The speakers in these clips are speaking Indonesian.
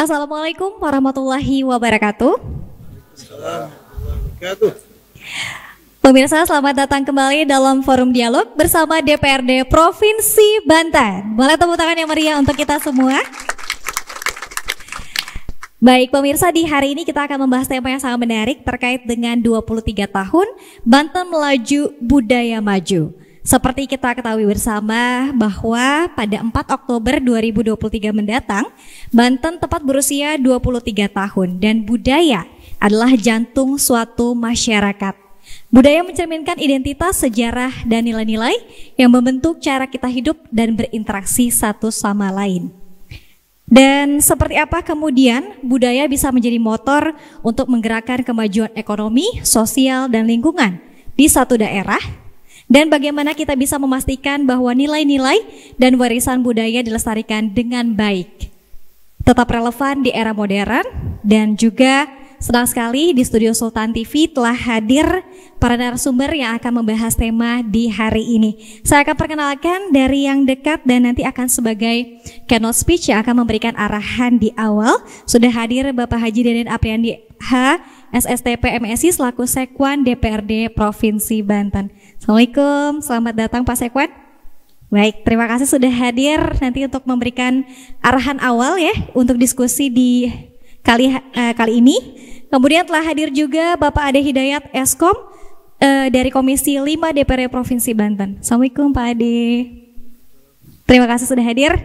Assalamualaikum warahmatullahi wabarakatuh. Pemirsa, selamat datang kembali dalam forum dialog bersama DPRD Provinsi Banten. Boleh tepuk tangan yang meriah untuk kita semua. Baik pemirsa, di hari ini kita akan membahas tema yang sangat menarik terkait dengan 23 tahun Banten Melaju Budaya Maju. Seperti kita ketahui bersama bahwa pada 4 Oktober 2023 mendatang, Banten tepat berusia 23 tahun dan budaya adalah jantung suatu masyarakat. Budaya mencerminkan identitas, sejarah, dan nilai-nilai yang membentuk cara kita hidup dan berinteraksi satu sama lain. Dan seperti apa kemudian budaya bisa menjadi motor untuk menggerakkan kemajuan ekonomi, sosial, dan lingkungan di satu daerah? Dan bagaimana kita bisa memastikan bahwa nilai-nilai dan warisan budaya dilestarikan dengan baik, tetap relevan di era modern. Dan juga senang sekali di studio Sultan TV telah hadir para narasumber yang akan membahas tema di hari ini. Saya akan perkenalkan dari yang dekat dan nanti akan sebagai keynote speech yang akan memberikan arahan di awal. Sudah hadir Bapak Haji Deden Apriandi H, SSTP MSI selaku Sekwan DPRD Provinsi Banten. Assalamualaikum, selamat datang Pak Sekwan. Baik, terima kasih sudah hadir nanti untuk memberikan arahan awal ya untuk diskusi di kali ini. Kemudian telah hadir juga Bapak Ade Hidayat Eskom dari Komisi 5 DPRD Provinsi Banten. Assalamualaikum Pak Ade. Terima kasih sudah hadir.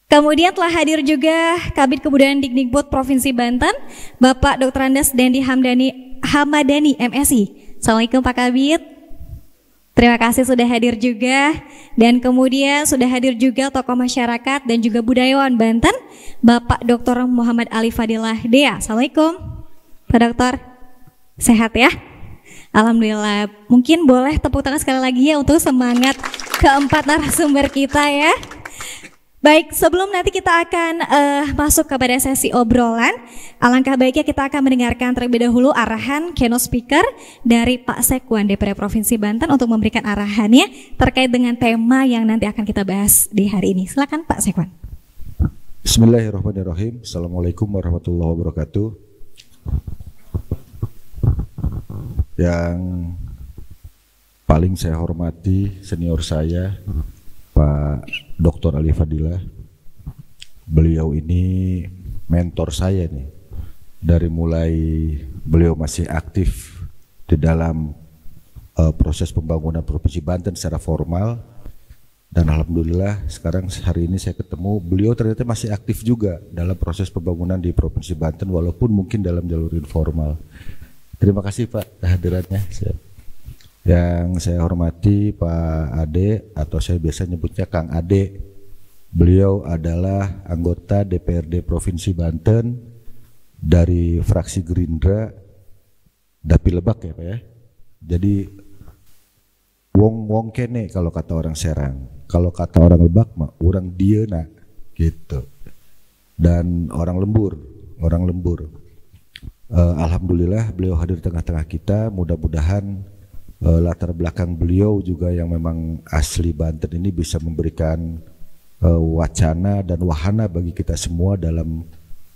Kemudian telah hadir juga Kabid Kebudayaan Dikdikbud Provinsi Banten, Bapak Dr. Andes Dendi Hamadani MSI. Assalamualaikum Pak Kabid. Terima kasih sudah hadir juga. Dan kemudian sudah hadir juga tokoh masyarakat dan juga budayawan Banten, Bapak Dr. Muhammad Ali Fadilah Dea. Assalamualaikum Pak Dokter. Sehat ya? Alhamdulillah. Mungkin boleh tepuk tangan sekali lagi ya untuk semangat keempat narasumber kita ya. Baik, sebelum nanti kita akan masuk kepada sesi obrolan, alangkah baiknya kita akan mendengarkan terlebih dahulu arahan keynote speaker dari Pak Sekwan DPRD Provinsi Banten untuk memberikan arahannya terkait dengan tema yang nanti akan kita bahas di hari ini. Silakan Pak Sekwan. Bismillahirrahmanirrahim. Assalamualaikum warahmatullahi wabarakatuh. Yang paling saya hormati senior saya, Pak Dr. Ali Fadilah. Beliau ini mentor saya nih. Dari mulai beliau masih aktif di dalam proses pembangunan Provinsi Banten secara formal. Dan alhamdulillah sekarang hari ini saya ketemu beliau ternyata masih aktif juga dalam proses pembangunan di Provinsi Banten walaupun mungkin dalam jalur informal. Terima kasih Pak kehadirannya. Yang saya hormati Pak Ade, atau saya biasa nyebutnya Kang Ade. Beliau adalah anggota DPRD Provinsi Banten dari fraksi Gerindra Dapil Lebak ya Pak ya. Jadi wong kene kalau kata orang Serang, kalau kata orang Lebak mah orang dieuna gitu. Dan orang lembur. Alhamdulillah beliau hadir di tengah-tengah kita. Mudah-mudahan latar belakang beliau juga yang memang asli Banten ini bisa memberikan wacana dan wahana bagi kita semua dalam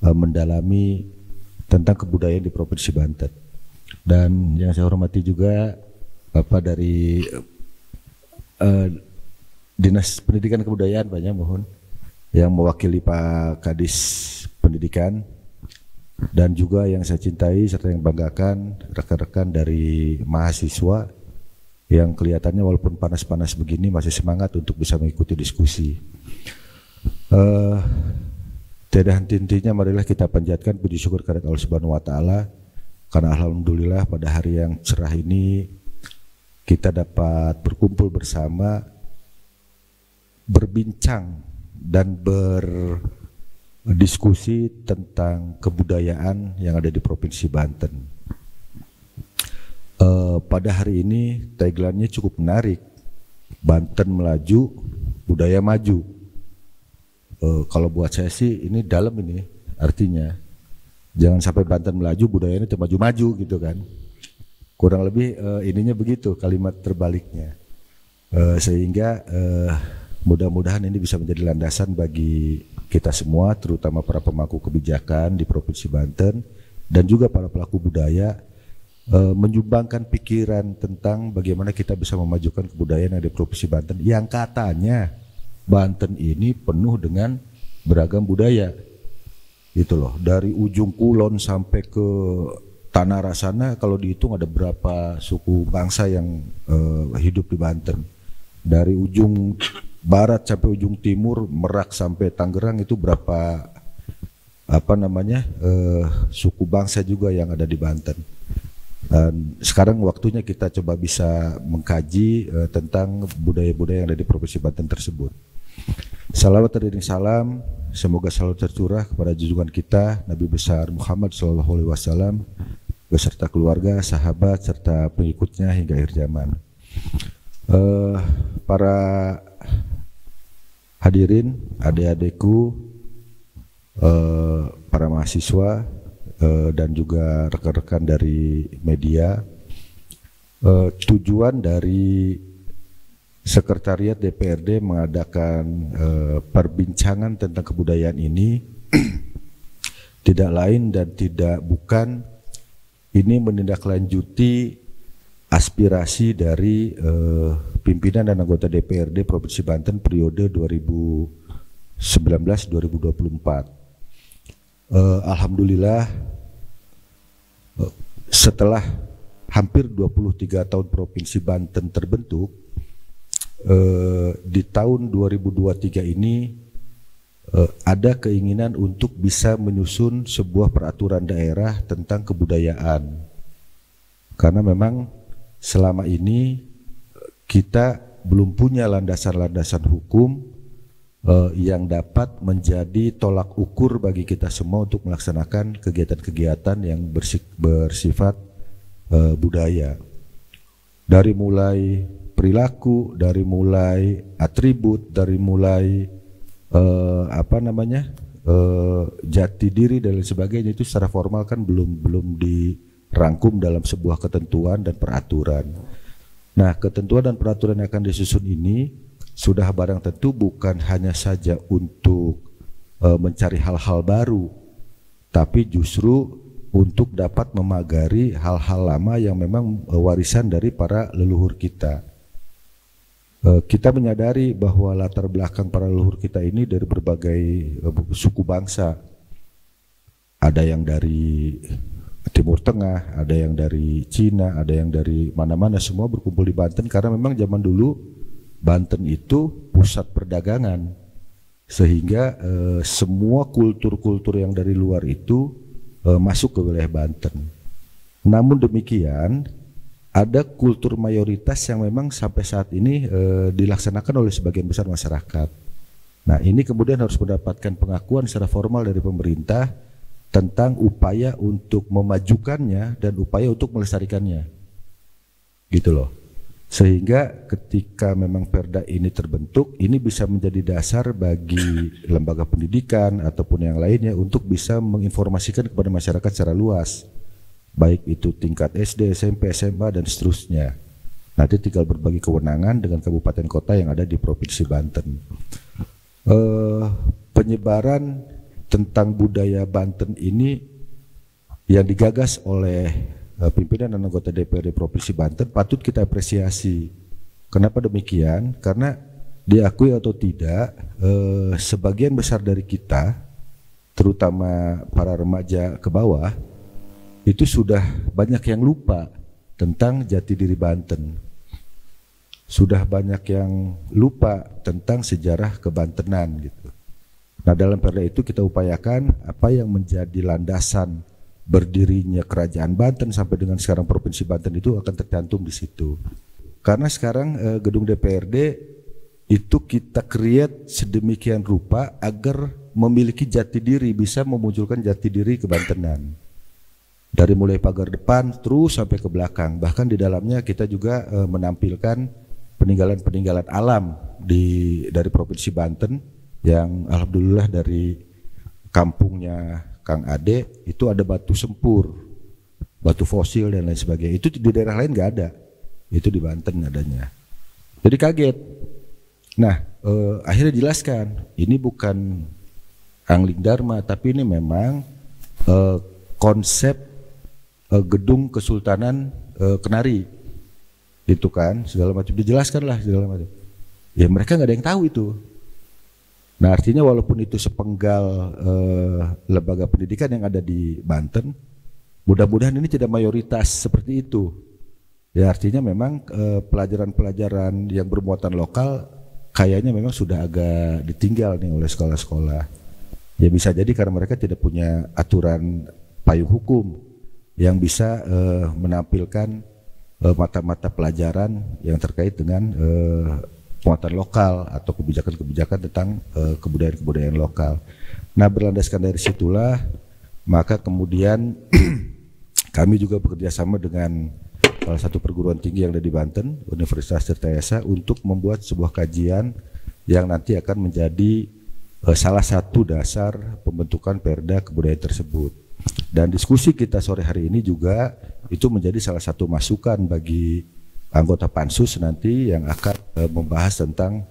mendalami tentang kebudayaan di Provinsi Banten. Dan yang saya hormati juga Bapak dari Dinas Pendidikan Kebudayaan banyak mohon yang mewakili Pak Kadis Pendidikan, dan juga yang saya cintai serta yang banggakan rekan-rekan dari mahasiswa yang kelihatannya walaupun panas-panas begini masih semangat untuk bisa mengikuti diskusi. Tiada henti-hentinya marilah kita panjatkan puji syukur kepada Allah Subhanahu wa taala karena alhamdulillah pada hari yang cerah ini kita dapat berkumpul bersama, berbincang dan berdiskusi tentang kebudayaan yang ada di Provinsi Banten. Pada hari ini tagline-nya cukup menarik, Banten Melaju, Budaya Maju. Kalau buat saya sih ini dalam ini artinya jangan sampai Banten melaju budayanya itu maju-maju gitu kan, kurang lebih ininya begitu kalimat terbaliknya, sehingga mudah-mudahan ini bisa menjadi landasan bagi kita semua, terutama para pemangku kebijakan di Provinsi Banten dan juga para pelaku budaya, menyumbangkan pikiran tentang bagaimana kita bisa memajukan kebudayaan yang di Provinsi Banten yang katanya Banten ini penuh dengan beragam budaya gitu loh. Dari ujung kulon sampai ke Tanara sana kalau dihitung ada berapa suku bangsa yang hidup di Banten. Dari ujung barat sampai ujung timur, Merak sampai Tangerang itu berapa suku bangsa juga yang ada di Banten. Dan sekarang waktunya kita coba bisa mengkaji tentang budaya-budaya yang ada di Provinsi Banten tersebut. Salawat dan salam semoga selalu tercurah kepada junjungan kita Nabi besar Muhammad SAW beserta keluarga, sahabat serta pengikutnya hingga akhir zaman. Para hadirin, adik-adikku, para mahasiswa dan juga rekan-rekan dari media, tujuan dari Sekretariat DPRD mengadakan perbincangan tentang kebudayaan ini tidak lain dan tidak bukan ini menindaklanjuti aspirasi dari pimpinan dan anggota DPRD Provinsi Banten periode 2019-2024. Alhamdulillah setelah hampir 23 tahun Provinsi Banten terbentuk, di tahun 2023 ini ada keinginan untuk bisa menyusun sebuah peraturan daerah tentang kebudayaan, karena memang selama ini kita belum punya landasan-landasan hukum yang dapat menjadi tolak ukur bagi kita semua untuk melaksanakan kegiatan-kegiatan yang bersifat budaya, dari mulai perilaku, dari mulai atribut, dari mulai jati diri dan lain sebagainya. Itu secara formal kan belum dirangkum dalam sebuah ketentuan dan peraturan. Nah, ketentuan dan peraturan yang akan disusun ini sudah barang tentu bukan hanya saja untuk mencari hal-hal baru, tapi justru untuk dapat memagari hal-hal lama yang memang warisan dari para leluhur kita. Kita menyadari bahwa latar belakang para leluhur kita ini dari berbagai suku bangsa. Ada yang dari Timur Tengah, ada yang dari Cina, ada yang dari mana-mana, semua berkumpul di Banten karena memang zaman dulu Banten itu pusat perdagangan, sehingga semua kultur-kultur yang dari luar itu masuk ke wilayah Banten. Namun demikian, ada kultur mayoritas yang memang sampai saat ini dilaksanakan oleh sebagian besar masyarakat. Nah, ini kemudian harus mendapatkan pengakuan secara formal dari pemerintah tentang upaya untuk memajukannya dan upaya untuk melestarikannya, gitu loh. Sehingga ketika memang Perda ini terbentuk, ini bisa menjadi dasar bagi lembaga pendidikan ataupun yang lainnya untuk bisa menginformasikan kepada masyarakat secara luas, baik itu tingkat SD, SMP, SMA dan seterusnya. Nanti tinggal berbagi kewenangan dengan kabupaten kota yang ada di Provinsi Banten. Penyebaran tentang budaya Banten ini yang digagas oleh pimpinan dan anggota DPRD Provinsi Banten patut kita apresiasi. Kenapa demikian? Karena diakui atau tidak, sebagian besar dari kita, terutama para remaja ke bawah, itu sudah banyak yang lupa tentang jati diri Banten. Sudah banyak yang lupa tentang sejarah kebantenan gitu. Nah, dalam perda itu kita upayakan apa yang menjadi landasan berdirinya Kerajaan Banten sampai dengan sekarang Provinsi Banten itu akan tercantum di situ. Karena sekarang gedung DPRD itu kita create sedemikian rupa agar memiliki jati diri, bisa memunculkan jati diri kebantenan. Dari mulai pagar depan terus sampai ke belakang. Bahkan di dalamnya kita juga menampilkan peninggalan-peninggalan alam dari Provinsi Banten yang alhamdulillah dari kampungnya Kang Ade itu ada batu sempur, batu fosil dan lain sebagainya. Itu di daerah lain nggak ada, itu di Banten adanya. Jadi kaget. Nah, akhirnya dijelaskan ini bukan Angling Dharma, tapi ini memang konsep gedung Kesultanan Kenari itu kan, segala macam dijelaskan lah segala macam. Ya mereka nggak ada yang tahu itu. Nah artinya walaupun itu sepenggal lembaga pendidikan yang ada di Banten, mudah-mudahan ini tidak mayoritas seperti itu. Ya artinya memang pelajaran-pelajaran yang bermuatan lokal kayaknya memang sudah agak ditinggal nih oleh sekolah-sekolah. Ya bisa jadi karena mereka tidak punya aturan payung hukum yang bisa menampilkan mata-mata pelajaran yang terkait dengan muatan lokal atau kebijakan-kebijakan tentang kebudayaan-kebudayaan lokal. Nah berlandaskan dari situlah maka kemudian kami juga bekerja sama dengan salah satu perguruan tinggi yang ada di Banten, Universitas Tirtayasa, untuk membuat sebuah kajian yang nanti akan menjadi salah satu dasar pembentukan perda kebudayaan tersebut. Dan diskusi kita sore hari ini juga itu menjadi salah satu masukan bagi anggota Pansus nanti yang akan membahas tentang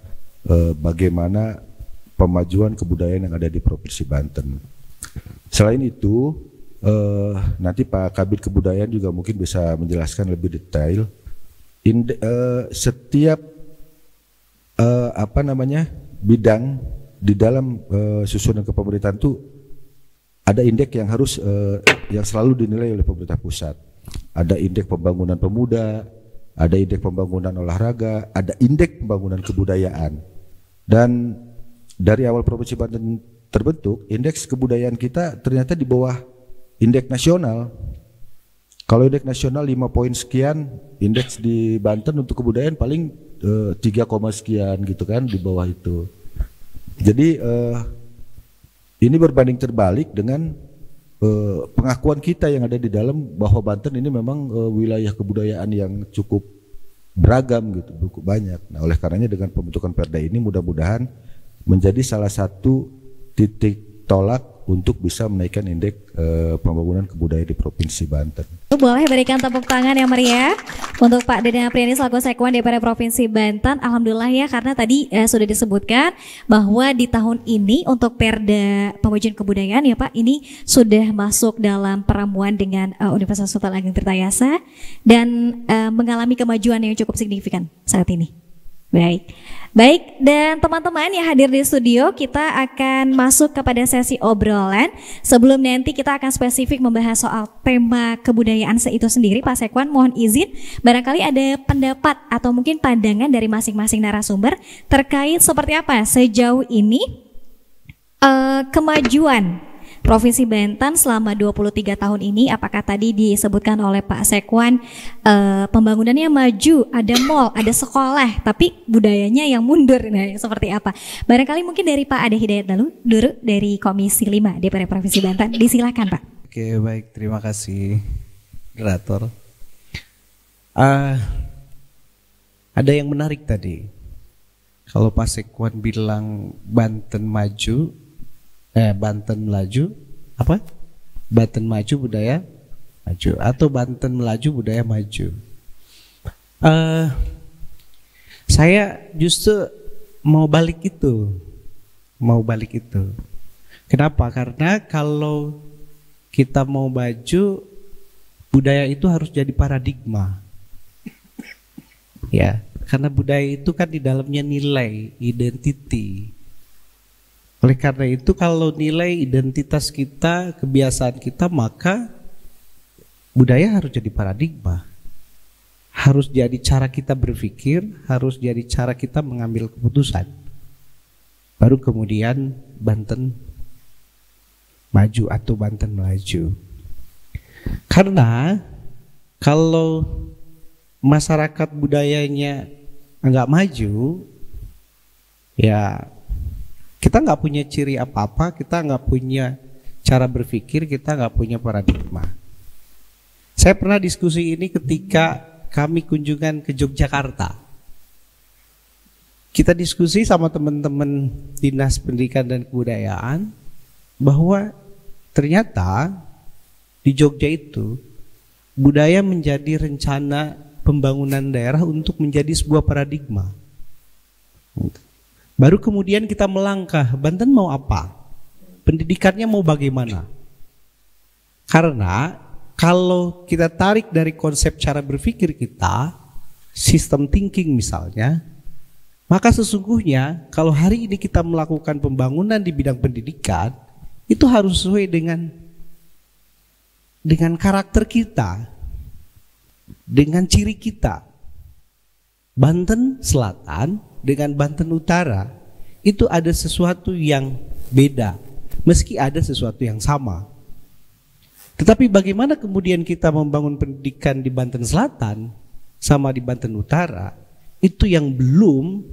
bagaimana pemajuan kebudayaan yang ada di Provinsi Banten. Selain itu, nanti Pak Kabid Kebudayaan juga mungkin bisa menjelaskan lebih detail. Setiap bidang di dalam susunan kepemerintahan itu ada indeks yang harus yang selalu dinilai oleh pemerintah pusat. Ada indeks pembangunan pemuda, ada indeks pembangunan olahraga, ada indeks pembangunan kebudayaan. Dan dari awal Provinsi Banten terbentuk, indeks kebudayaan kita ternyata di bawah indeks nasional. Kalau indeks nasional 5 poin sekian, indeks di Banten untuk kebudayaan paling 3, sekian gitu kan, di bawah itu. Jadi ini berbanding terbalik dengan pengakuan kita yang ada di dalam bahwa Banten ini memang wilayah kebudayaan yang cukup beragam gitu, cukup banyak. Nah, oleh karenanya dengan pembentukan perda ini mudah-mudahan menjadi salah satu titik tolak untuk bisa menaikkan indeks pembangunan kebudayaan di Provinsi Banten. Boleh berikan tepuk tangan yang meriah untuk Pak Deden Apriani selaku Sekwan DPR Provinsi Banten. Alhamdulillah ya, karena tadi sudah disebutkan bahwa di tahun ini untuk Perda Pemajuan Kebudayaan ya Pak, ini sudah masuk dalam peramuan dengan Universitas Sultan Ageng Tirtayasa dan mengalami kemajuan yang cukup signifikan saat ini. Baik, dan teman-teman yang hadir di studio, kita akan masuk kepada sesi obrolan. Sebelum nanti kita akan spesifik membahas soal tema kebudayaan itu sendiri, Pak Sekwan, mohon izin, barangkali ada pendapat atau mungkin pandangan dari masing-masing narasumber terkait seperti apa sejauh ini kemajuan Provinsi Banten selama 23 tahun ini. Apakah tadi disebutkan oleh Pak Sekwan pembangunannya maju, ada mall, ada sekolah, tapi budayanya yang mundur, nah seperti apa? Barangkali mungkin dari Pak Ade Hidayat dulu dari Komisi 5 DPR Provinsi Banten, disilakan Pak. Oke, baik, terima kasih moderator. Ada yang menarik tadi, kalau Pak Sekwan bilang Banten maju, Banten melaju, apa? Banten maju budaya maju, atau Banten melaju budaya maju. Saya justru mau balik itu. Kenapa? Karena kalau kita mau maju, budaya itu harus jadi paradigma. Ya, karena budaya itu kan di dalamnya nilai, identity. Oleh karena itu kalau nilai identitas kita, kebiasaan kita, maka budaya harus jadi paradigma. Harus jadi cara kita berpikir, harus jadi cara kita mengambil keputusan. Baru kemudian Banten maju atau Banten melaju. Karena kalau masyarakat budayanya enggak maju, ya kita nggak punya ciri apa-apa, kita nggak punya cara berpikir, kita nggak punya paradigma. Saya pernah diskusi ini ketika kami kunjungan ke Yogyakarta. Kita diskusi sama teman-teman Dinas Pendidikan dan Kebudayaan bahwa ternyata di Jogja itu budaya menjadi rencana pembangunan daerah untuk menjadi sebuah paradigma. Baru kemudian kita melangkah, Banten mau apa? pendidikannya mau bagaimana? Karena kalau kita tarik dari konsep cara berpikir kita, sistem thinking misalnya, maka sesungguhnya kalau hari ini kita melakukan pembangunan di bidang pendidikan, itu harus sesuai dengan karakter kita, dengan ciri kita. Banten Selatan dengan Banten Utara itu ada sesuatu yang beda, meski ada sesuatu yang sama. Tetapi bagaimana kemudian kita membangun pendidikan di Banten Selatan sama di Banten Utara, itu yang belum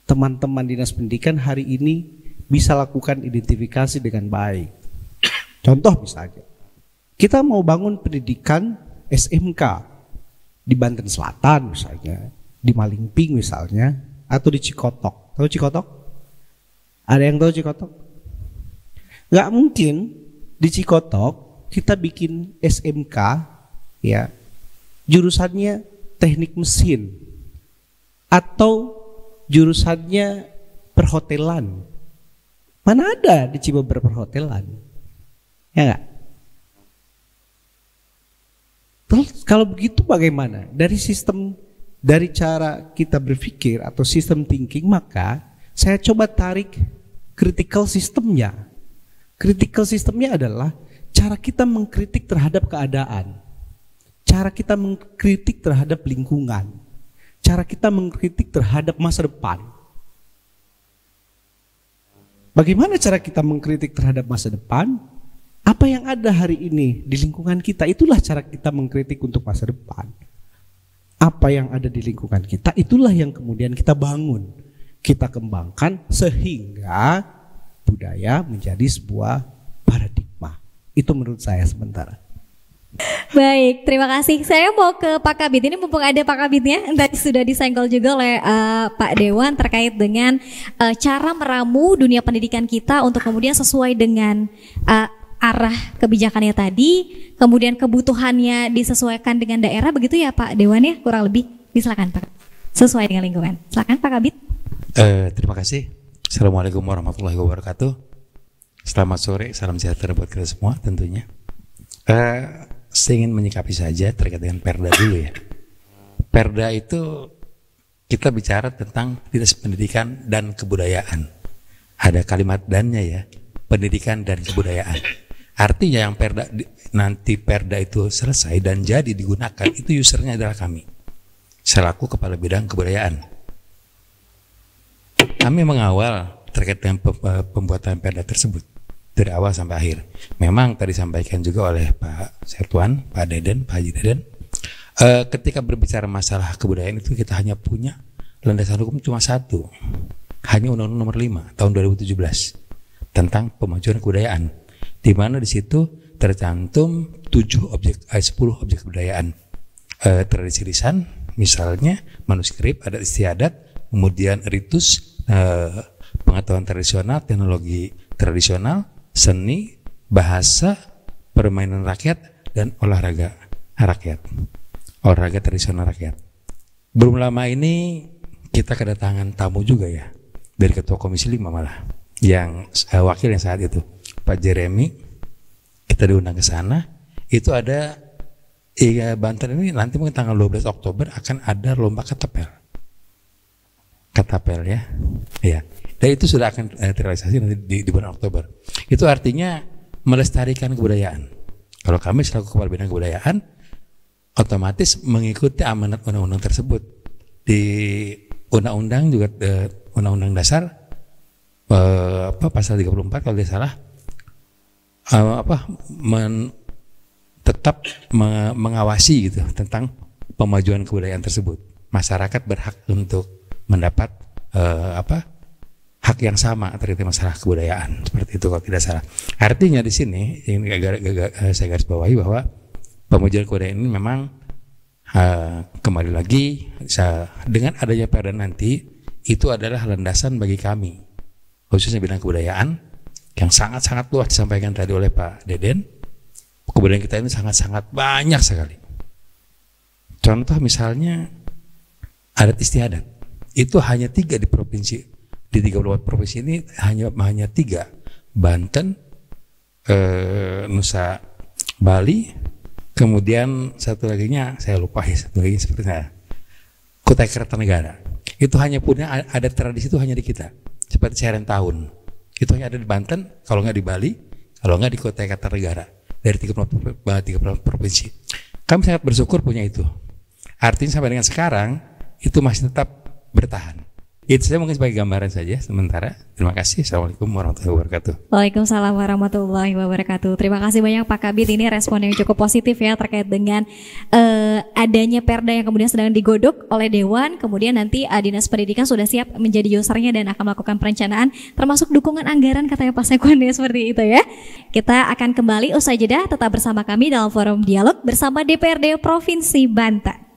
teman-teman dinas pendidikan hari ini bisa lakukan identifikasi dengan baik. Contoh misalnya, kita mau bangun pendidikan SMK di Banten Selatan misalnya, di Malingping misalnya, atau di Cikotok. Tahu Cikotok? Ada yang tahu Cikotok? Gak mungkin di Cikotok kita bikin SMK ya jurusannya teknik mesin atau jurusannya perhotelan. Mana ada di Cibober perhotelan? Ya enggak? Terus kalau begitu bagaimana? Dari cara kita berpikir atau sistem thinking, maka saya coba tarik critical systemnya. Critical systemnya adalah cara kita mengkritik terhadap keadaan, cara kita mengkritik terhadap lingkungan, cara kita mengkritik terhadap masa depan. Bagaimana cara kita mengkritik terhadap masa depan? Apa yang ada hari ini di lingkungan kita, itulah cara kita mengkritik untuk masa depan. Apa yang ada di lingkungan kita, itulah yang kemudian kita bangun, kita kembangkan sehingga budaya menjadi sebuah paradigma. Itu menurut saya sementara. Baik, terima kasih. Saya mau ke Pak Kabid. Ini mumpung ada Pak Kabidnya, tadi sudah disenggol juga oleh Pak Dewan terkait dengan cara meramu dunia pendidikan kita untuk kemudian sesuai dengan arah kebijakannya tadi, kemudian kebutuhannya disesuaikan dengan daerah, begitu ya Pak Dewan ya, kurang lebih. Silakan Pak, sesuai dengan lingkungan. Silakan Pak Kabid. Terima kasih. Assalamualaikum warahmatullahi wabarakatuh. Selamat sore, salam sejahtera buat kita semua tentunya. Saya ingin menyikapi saja terkait dengan Perda dulu ya. Perda itu kita bicara tentang dinas pendidikan dan kebudayaan. Ada kalimat dannya ya, pendidikan dan kebudayaan. Artinya yang nanti Perda itu selesai dan jadi digunakan, itu usernya adalah kami selaku kepala bidang kebudayaan. Kami mengawal terkait dengan pembuatan Perda tersebut dari awal sampai akhir. Memang tadi disampaikan juga oleh Pak Sertuan, Pak Deden, Pak Haji Deden, ketika berbicara masalah kebudayaan itu kita hanya punya landasan hukum cuma satu, hanya Undang-Undang Nomor 5 tahun 2017 tentang pemajuan kebudayaan, di mana di situ tercantum 10 objek kebudayaan, tradisi lisan, misalnya manuskrip, adat istiadat, kemudian ritus, pengetahuan tradisional, teknologi tradisional, seni, bahasa, permainan rakyat, dan olahraga rakyat, olahraga tradisional rakyat. Belum lama ini kita kedatangan tamu juga ya, dari Ketua Komisi 5 malah, yang wakil yang saat itu, Pak Jeremy, kita diundang ke sana. Itu ada Banten ini nanti mungkin tanggal 12 Oktober akan ada lomba ketapel ya, ya. Dan itu sudah akan terrealisasi nanti di bulan Oktober. Itu artinya melestarikan kebudayaan. Kalau kami selaku kepala bidang kebudayaan, otomatis mengikuti amanat undang-undang tersebut. Di undang-undang juga, undang-undang dasar pasal 34 kalau tidak salah, tetap mengawasi gitu tentang pemajuan kebudayaan tersebut. Masyarakat berhak untuk mendapat hak yang sama terkait masalah kebudayaan, seperti itu kalau tidak salah. Artinya di sini ini saya garis bawahi bahwa pemajuan kebudayaan ini memang kembali lagi dengan adanya Perda nanti itu adalah landasan bagi kami, khususnya bidang kebudayaan yang sangat-sangat luas disampaikan tadi oleh Pak Deden. Kebudayaan kita ini sangat-sangat banyak sekali. Contoh misalnya adat istiadat, itu hanya 3 di provinsi. Di 34 provinsi ini hanya 3, Banten, Nusa Bali, kemudian satu laginya saya lupa ya, satu lagi sepertinya Kutai Kartanegara. Itu hanya punya ada tradisi itu hanya di kita, seperti Ceren Tahun. Itu hanya ada di Banten, kalau nggak di Bali, kalau nggak di Kutai Kartanegara, dari 30 provinsi. Kami sangat bersyukur punya itu. Artinya sampai dengan sekarang itu masih tetap bertahan. Itu saya mungkin sebagai gambaran saja sementara. Terima kasih. Assalamualaikum warahmatullahi wabarakatuh. Waalaikumsalam warahmatullahi wabarakatuh. Terima kasih banyak Pak Kabid, ini respon yang cukup positif ya terkait dengan adanya perda yang kemudian sedang digodok oleh Dewan. Kemudian nanti Dinas Pendidikan sudah siap menjadi usernya dan akan melakukan perencanaan termasuk dukungan anggaran katanya Pak Sekwan ya, seperti itu ya. Kita akan kembali usai jeda, tetap bersama kami dalam forum dialog bersama DPRD Provinsi Banten.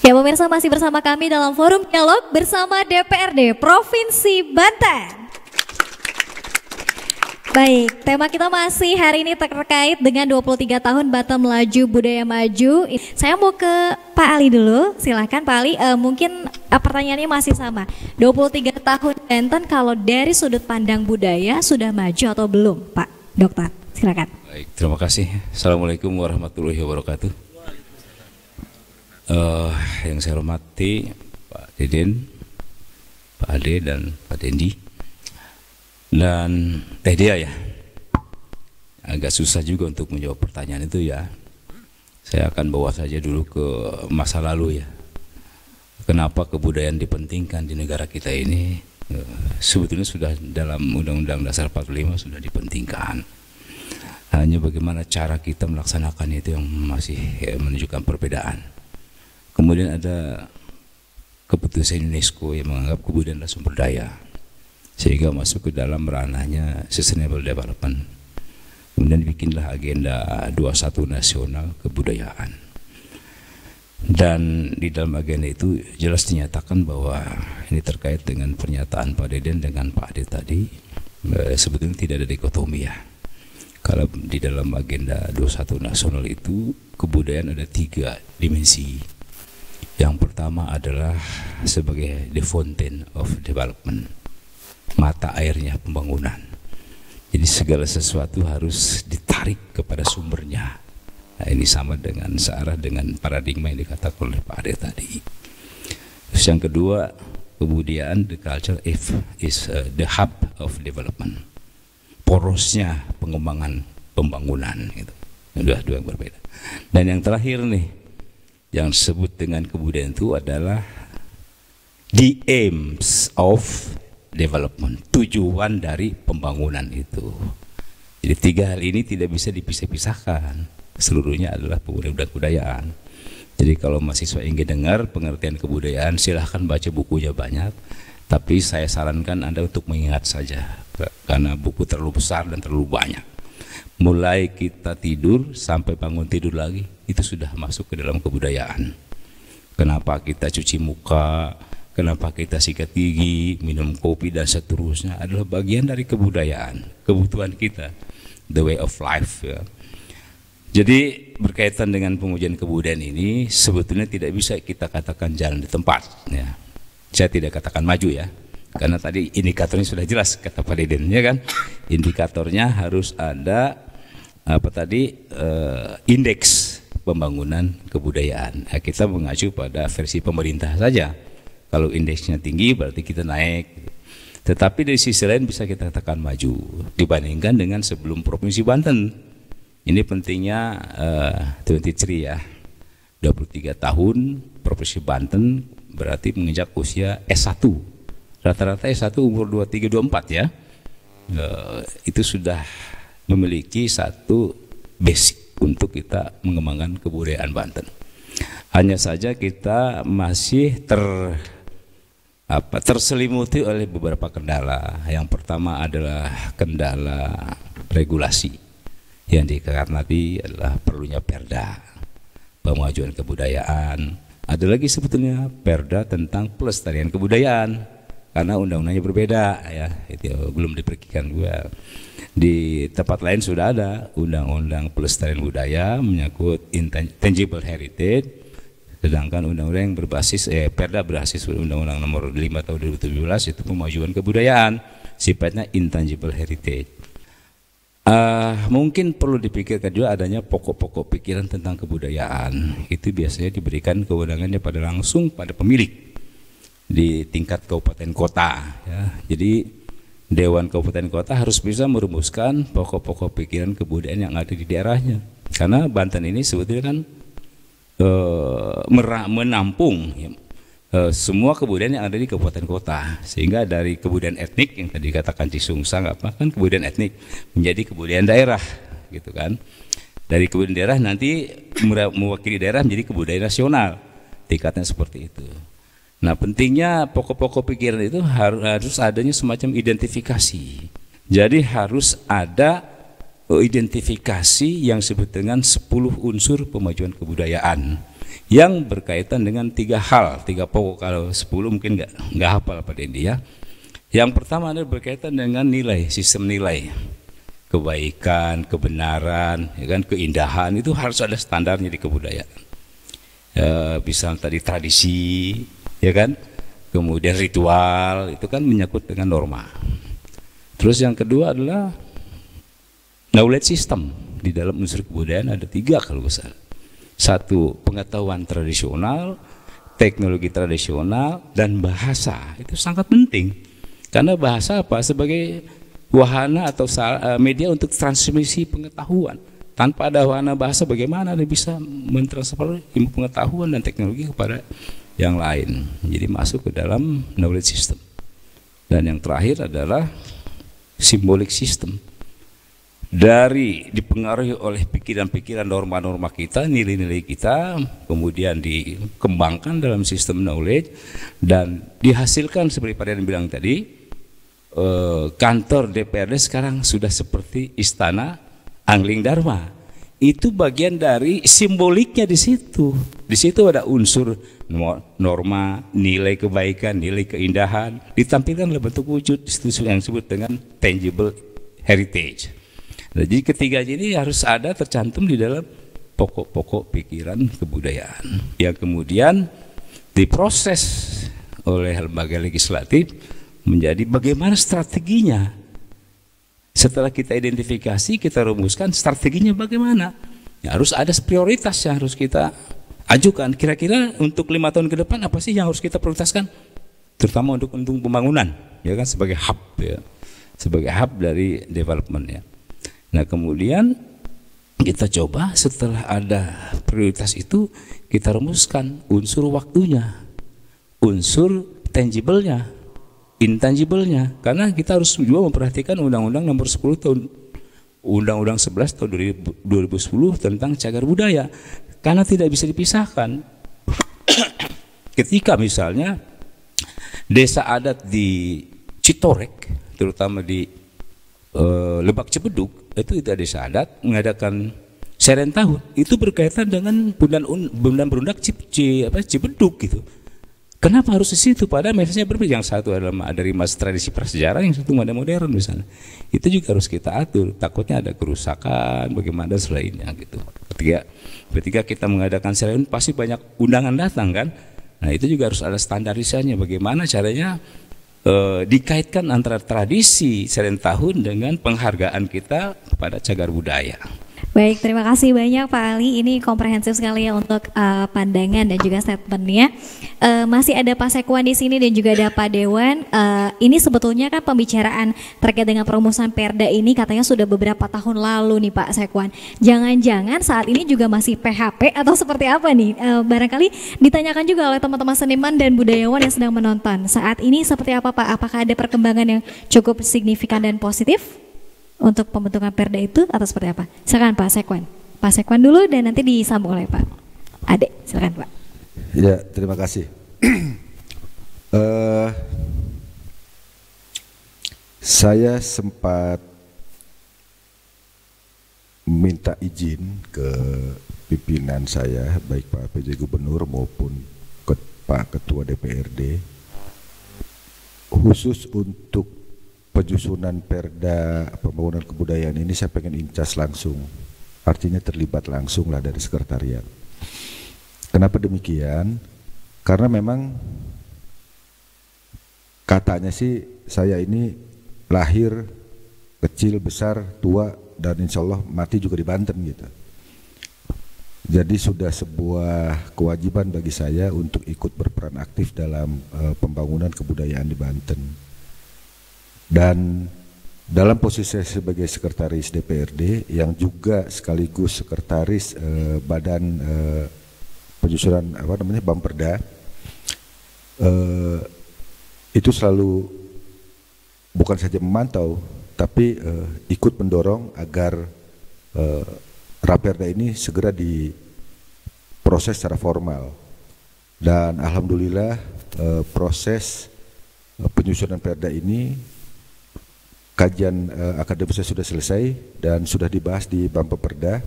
Ya pemirsa, masih bersama kami dalam forum dialog bersama DPRD Provinsi Banten. Baik, tema kita masih hari ini terkait dengan 23 tahun Banten Melaju Budaya Maju. Saya mau ke Pak Ali dulu, silakan Pak Ali. Mungkin pertanyaannya masih sama. 23 tahun Banten, kalau dari sudut pandang budaya sudah maju atau belum, Pak Dokter? Silakan. Baik, terima kasih. Assalamualaikum warahmatullahi wabarakatuh. Yang saya hormati Pak Deden, Pak Ade dan Pak Dendi dan Teh Dia ya. Agak susah juga untuk menjawab pertanyaan itu ya. Saya akan bawa saja dulu ke masa lalu ya. Kenapa kebudayaan dipentingkan di negara kita ini? Sebetulnya sudah dalam Undang-Undang Dasar 45 sudah dipentingkan. Hanya bagaimana cara kita melaksanakannya itu yang masih menunjukkan perbedaan. Kemudian ada keputusan UNESCO yang menganggap kebudayaan adalah sumber daya, sehingga masuk ke dalam ranahnya sustainable development. Kemudian bikinlah agenda 21 nasional kebudayaan. Dan di dalam agenda itu jelas dinyatakan bahwa ini terkait dengan pernyataan Pak Deden dengan Pak Ade tadi, sebetulnya tidak ada dikotomi ya. Kalau di dalam agenda 21 nasional itu kebudayaan ada 3 dimensi. Yang pertama adalah sebagai the fountain of development, mata airnya pembangunan. Jadi segala sesuatu harus ditarik kepada sumbernya. Nah, ini sama dengan searah dengan paradigma yang dikatakan oleh Pak Ade tadi. Terus yang kedua, kebudayaan, the culture is the hub of development, porosnya pengembangan pembangunan itu. Dua yang berbeda. Dan yang terakhir nih, yang disebut dengan kebudayaan itu adalah the aims of development, tujuan dari pembangunan itu. Jadi 3 hal ini tidak bisa dipisah-pisahkan, seluruhnya adalah kebudayaan. Jadi kalau mahasiswa ingin dengar pengertian kebudayaan, silahkan baca bukunya banyak, tapi saya sarankan Anda untuk mengingat saja, karena buku terlalu besar dan terlalu banyak. Mulai kita tidur sampai bangun tidur lagi, itu sudah masuk ke dalam kebudayaan. Kenapa kita cuci muka, kenapa kita sikat gigi, minum kopi dan seterusnya adalah bagian dari kebudayaan, kebutuhan kita, the way of life ya. Jadi berkaitan dengan pengujian kebudayaan ini sebetulnya tidak bisa kita katakan jalan di tempat ya. Saya tidak katakan maju ya, karena tadi indikatornya sudah jelas kata Pak Deden ya kan. Indikatornya harus ada indeks pembangunan kebudayaan. Nah, kita mengacu pada versi pemerintah saja. Kalau indeksnya tinggi berarti kita naik. Tetapi dari sisi lain bisa kita katakan maju dibandingkan dengan sebelum Provinsi Banten. Ini pentingnya 23 ya. 23 tahun Provinsi Banten berarti menginjak usia S1. Rata-rata S1 umur 23 24 ya. Itu sudah memiliki satu basic untuk kita mengembangkan kebudayaan Banten. Hanya saja kita masih terselimuti oleh beberapa kendala. Yang pertama adalah kendala regulasi yang dikatakan tadi adalah perlunya perda, pemajuan kebudayaan, Ada lagi sebetulnya perda tentang pelestarian kebudayaan, karena undang-undangnya berbeda ya, itu belum diperikan juga. Di tempat lain sudah ada undang-undang pelestarian budaya menyangkut intangible heritage, sedangkan undang-undang yang berbasis perda berbasis undang-undang nomor 5 tahun 2017 itu pemajuan kebudayaan, sifatnya intangible heritage. Mungkin perlu dipikirkan juga adanya pokok-pokok pikiran tentang kebudayaan. Itu biasanya diberikan kewenangannya langsung pada pemilik di tingkat kabupaten kota ya. Jadi Dewan Kabupaten Kota harus bisa merumuskan pokok-pokok pikiran kebudayaan yang ada di daerahnya. Karena Banten ini sebetulnya kan menampung ya, semua kebudayaan yang ada di kabupaten kota, sehingga dari kebudayaan etnik yang tadi katakan Cisungsang apa kan kebudayaan etnik menjadi kebudayaan daerah gitu kan. Dari kebudayaan daerah nanti mewakili daerah menjadi kebudayaan nasional, tingkatnya seperti itu. Nah, pentingnya pokok-pokok pikiran itu harus adanya semacam identifikasi. Jadi harus ada identifikasi yang disebut dengan 10 unsur pemajuan kebudayaan yang berkaitan dengan 3 hal, 3 pokok. Kalau 10 mungkin nggak hafal pada ini ya. Yang pertama adalah berkaitan dengan nilai, sistem nilai, kebaikan, kebenaran, ya kan, keindahan, itu harus ada standarnya di kebudayaan. Bisa tadi tradisi, ya kan, kemudian ritual, itu kan menyangkut dengan norma. Terus yang kedua adalah knowledge system. Di dalam unsur kebudayaan ada 3 kalau besar. 1, pengetahuan tradisional, teknologi tradisional, dan bahasa. Itu sangat penting. Karena bahasa apa? Sebagai wahana atau media untuk transmisi pengetahuan. Tanpa ada wahana bahasa, bagaimana Anda bisa mentransfer ilmu pengetahuan dan teknologi kepada yang lain? Jadi masuk ke dalam knowledge system. Dan yang terakhir adalah symbolic system. Dari dipengaruhi oleh pikiran-pikiran, norma-norma kita, nilai-nilai kita, kemudian dikembangkan dalam sistem knowledge dan dihasilkan seperti Pak Deden bilang tadi, kantor DPRD sekarang sudah seperti istana Angling Dharma. Itu bagian dari simboliknya di situ. Di situ ada unsur norma, nilai kebaikan, nilai keindahan, ditampilkan dalam bentuk wujud yang disebut dengan tangible heritage. Jadi ketiga ini harus ada tercantum di dalam pokok-pokok pikiran kebudayaan yang kemudian diproses oleh lembaga legislatif menjadi bagaimana strateginya. Setelah kita identifikasi, kita rumuskan strateginya bagaimana. Ya, harus ada prioritas yang harus kita ajukan. Kira-kira untuk 5 tahun ke depan apa sih yang harus kita prioritaskan? Terutama untuk pembangunan, ya kan, sebagai hub ya, sebagai hub dari development ya. Nah, kemudian kita coba setelah ada prioritas itu kita rumuskan unsur waktunya, unsur tangible-nya, intangible-nya, karena kita harus juga memperhatikan Undang-Undang nomor 10 tahun Undang-Undang 11 tahun 2010 tentang cagar budaya, karena tidak bisa dipisahkan. Ketika misalnya desa adat di Citorek, terutama di Lebak Cipeduk, itu tidak desa adat mengadakan seren tahun, itu berkaitan dengan bundan berundak Cipeduk gitu. Kenapa harus di situ? Padahal mesejnya berbeda. Yang satu adalah dari mas tradisi prasejarah, yang satu modern misalnya. Itu juga harus kita atur. Takutnya ada kerusakan, bagaimana selainnya gitu. Ketika kita mengadakan seren pasti banyak undangan datang kan. Nah itu juga harus ada standarisasinya. Bagaimana caranya dikaitkan antara tradisi seren tahun dengan penghargaan kita kepada cagar budaya. Baik, terima kasih banyak Pak Ali. Ini komprehensif sekali ya untuk pandangan dan juga statementnya. Masih ada Pak Sekwan di sini dan juga ada Pak Dewan. Ini sebetulnya kan pembicaraan terkait dengan perumusan Perda ini katanya sudah beberapa tahun lalu nih Pak Sekwan. Jangan-jangan saat ini juga masih PHP atau seperti apa nih? Barangkali ditanyakan juga oleh teman-teman seniman dan budayawan yang sedang menonton. Saat ini seperti apa Pak? Apakah ada perkembangan yang cukup signifikan dan positif untuk pembentukan Perda itu atau seperti apa? Silakan Pak Sekwan. Pak Sekwan dulu dan nanti disambung oleh Pak Ade. Silakan Pak. Ya, terima kasih. Saya sempat minta izin ke pimpinan saya, baik Pak PJ Gubernur maupun Pak Ketua DPRD, khusus untuk penyusunan perda pembangunan kebudayaan ini saya pengen incas langsung, artinya terlibat langsung lah dari sekretariat. Kenapa demikian? Karena memang katanya sih saya ini lahir, kecil, besar, tua, dan insya Allah mati juga di Banten gitu. Jadi sudah sebuah kewajiban bagi saya untuk ikut berperan aktif dalam pembangunan kebudayaan di Banten. Dan dalam posisi saya sebagai sekretaris DPRD yang juga sekaligus sekretaris badan penyusunan Bamperda, itu selalu bukan saja memantau tapi ikut mendorong agar Raperda ini segera diproses secara formal. Dan alhamdulillah proses penyusunan perda ini kajian akademisnya sudah selesai dan sudah dibahas di Bamperda,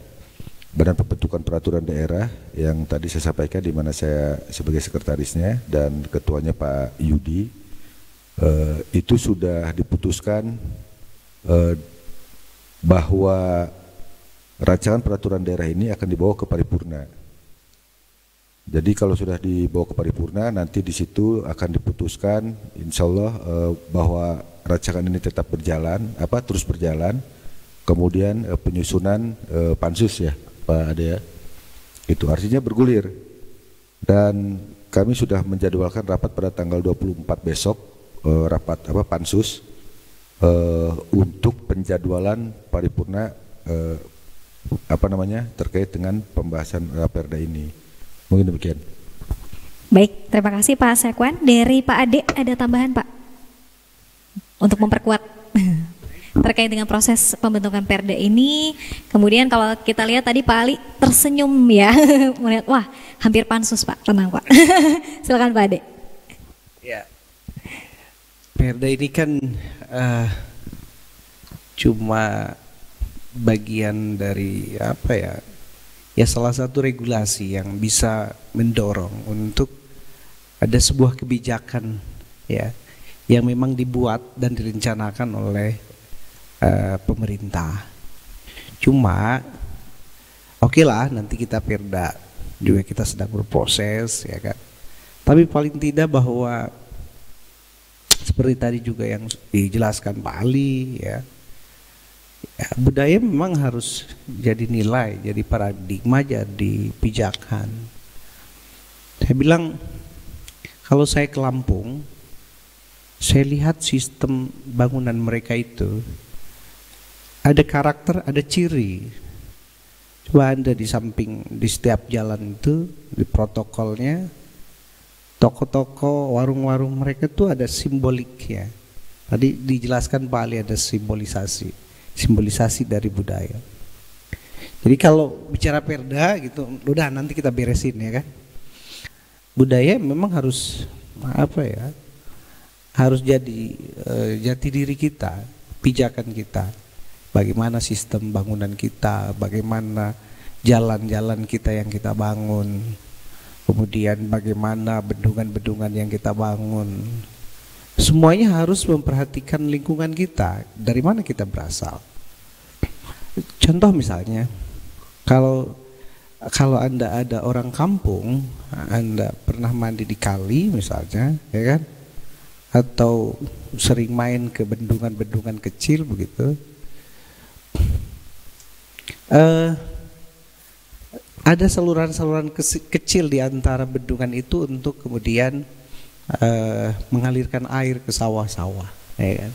Badan Pembentukan Peraturan Daerah, yang tadi saya sampaikan di mana saya sebagai sekretarisnya dan ketuanya Pak Yudi. Itu sudah diputuskan bahwa rancangan peraturan daerah ini akan dibawa ke paripurna. Jadi kalau sudah dibawa ke paripurna, nanti di situ akan diputuskan, insya Allah bahwa rancangan ini tetap berjalan, terus berjalan. Kemudian penyusunan pansus ya, Pak Ade ya, itu artinya bergulir. Dan kami sudah menjadwalkan rapat pada tanggal 24 besok, rapat pansus untuk penjadwalan paripurna terkait dengan pembahasan Raperda ini. Mungkin demikian. Baik, terima kasih Pak Sekwan. Dari Pak Ade ada tambahan Pak untuk memperkuat terkait dengan proses pembentukan perda ini. Kemudian kalau kita lihat tadi Pak Ali tersenyum ya, melihat wah hampir pansus Pak, tenang Pak. Silakan Pak Ade. Ya, perda ini kan cuma bagian dari ya salah satu regulasi yang bisa mendorong untuk ada sebuah kebijakan ya yang memang dibuat dan direncanakan oleh pemerintah. Cuma oke lah, nanti kita perda juga kita sedang berproses ya kan. Tapi paling tidak bahwa seperti tadi juga yang dijelaskan Pak Ali ya, budaya memang harus jadi nilai, jadi paradigma, jadi pijakan. Saya bilang kalau saya ke Lampung, saya lihat sistem bangunan mereka itu ada karakter, ada ciri. Coba Anda di samping, di setiap jalan itu, di protokolnya, toko-toko, warung-warung mereka itu ada simbolik ya. Tadi dijelaskan Pak Ali ada simbolisasi dari budaya. Jadi kalau bicara perda gitu, udah nanti kita beresin ya kan. Budaya memang harus harus jadi jati diri kita, pijakan kita. Bagaimana sistem bangunan kita, bagaimana jalan-jalan kita yang kita bangun, kemudian bagaimana bendungan-bendungan yang kita bangun. Semuanya harus memperhatikan lingkungan kita, dari mana kita berasal. Contoh misalnya, kalau Anda ada orang kampung, Anda pernah mandi di kali misalnya, ya kan? Atau sering main ke bendungan-bendungan kecil begitu. Ada saluran-saluran kecil di antara bendungan itu untuk kemudian mengalirkan air ke sawah-sawah, ya kan?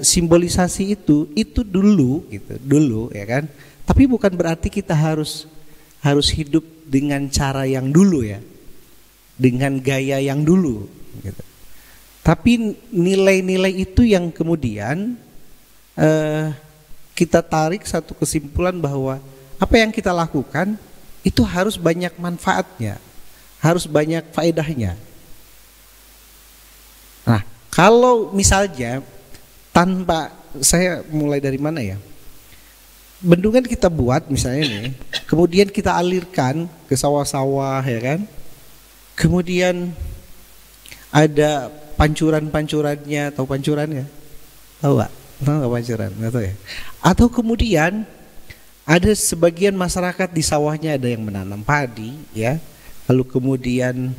Simbolisasi itu dulu gitu, dulu ya kan. Tapi bukan berarti kita harus hidup dengan cara yang dulu ya, dengan gaya yang dulu gitu. Tapi nilai-nilai itu yang kemudian kita tarik satu kesimpulan bahwa apa yang kita lakukan itu harus banyak manfaatnya, harus banyak faedahnya. Nah, kalau misalnya tanpa, saya mulai dari mana ya? Bendungan kita buat misalnya nih, kemudian kita alirkan ke sawah-sawah, ya kan. Kemudian ada pancuran-pancurannya, tahu pancurannya? Tahu nggak? Tahu nggak pancuran? Nggak tahu ya. Atau kemudian ada sebagian masyarakat di sawahnya ada yang menanam padi, ya. Lalu kemudian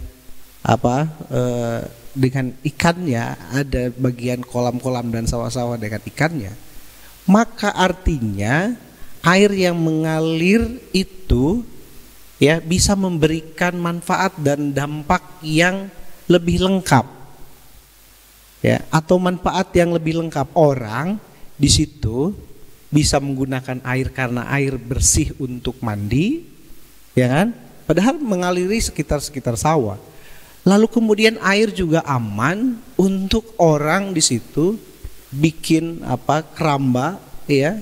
dengan ikannya, ada bagian kolam-kolam dan sawah-sawah dengan ikannya. Maka artinya air yang mengalir itu ya bisa memberikan manfaat dan dampak yang lebih lengkap, ya, atau manfaat yang lebih lengkap. Orang di situ bisa menggunakan air karena air bersih untuk mandi, ya kan? Padahal mengaliri sekitar sawah. Lalu kemudian air juga aman untuk orang di situ bikin keramba, ya,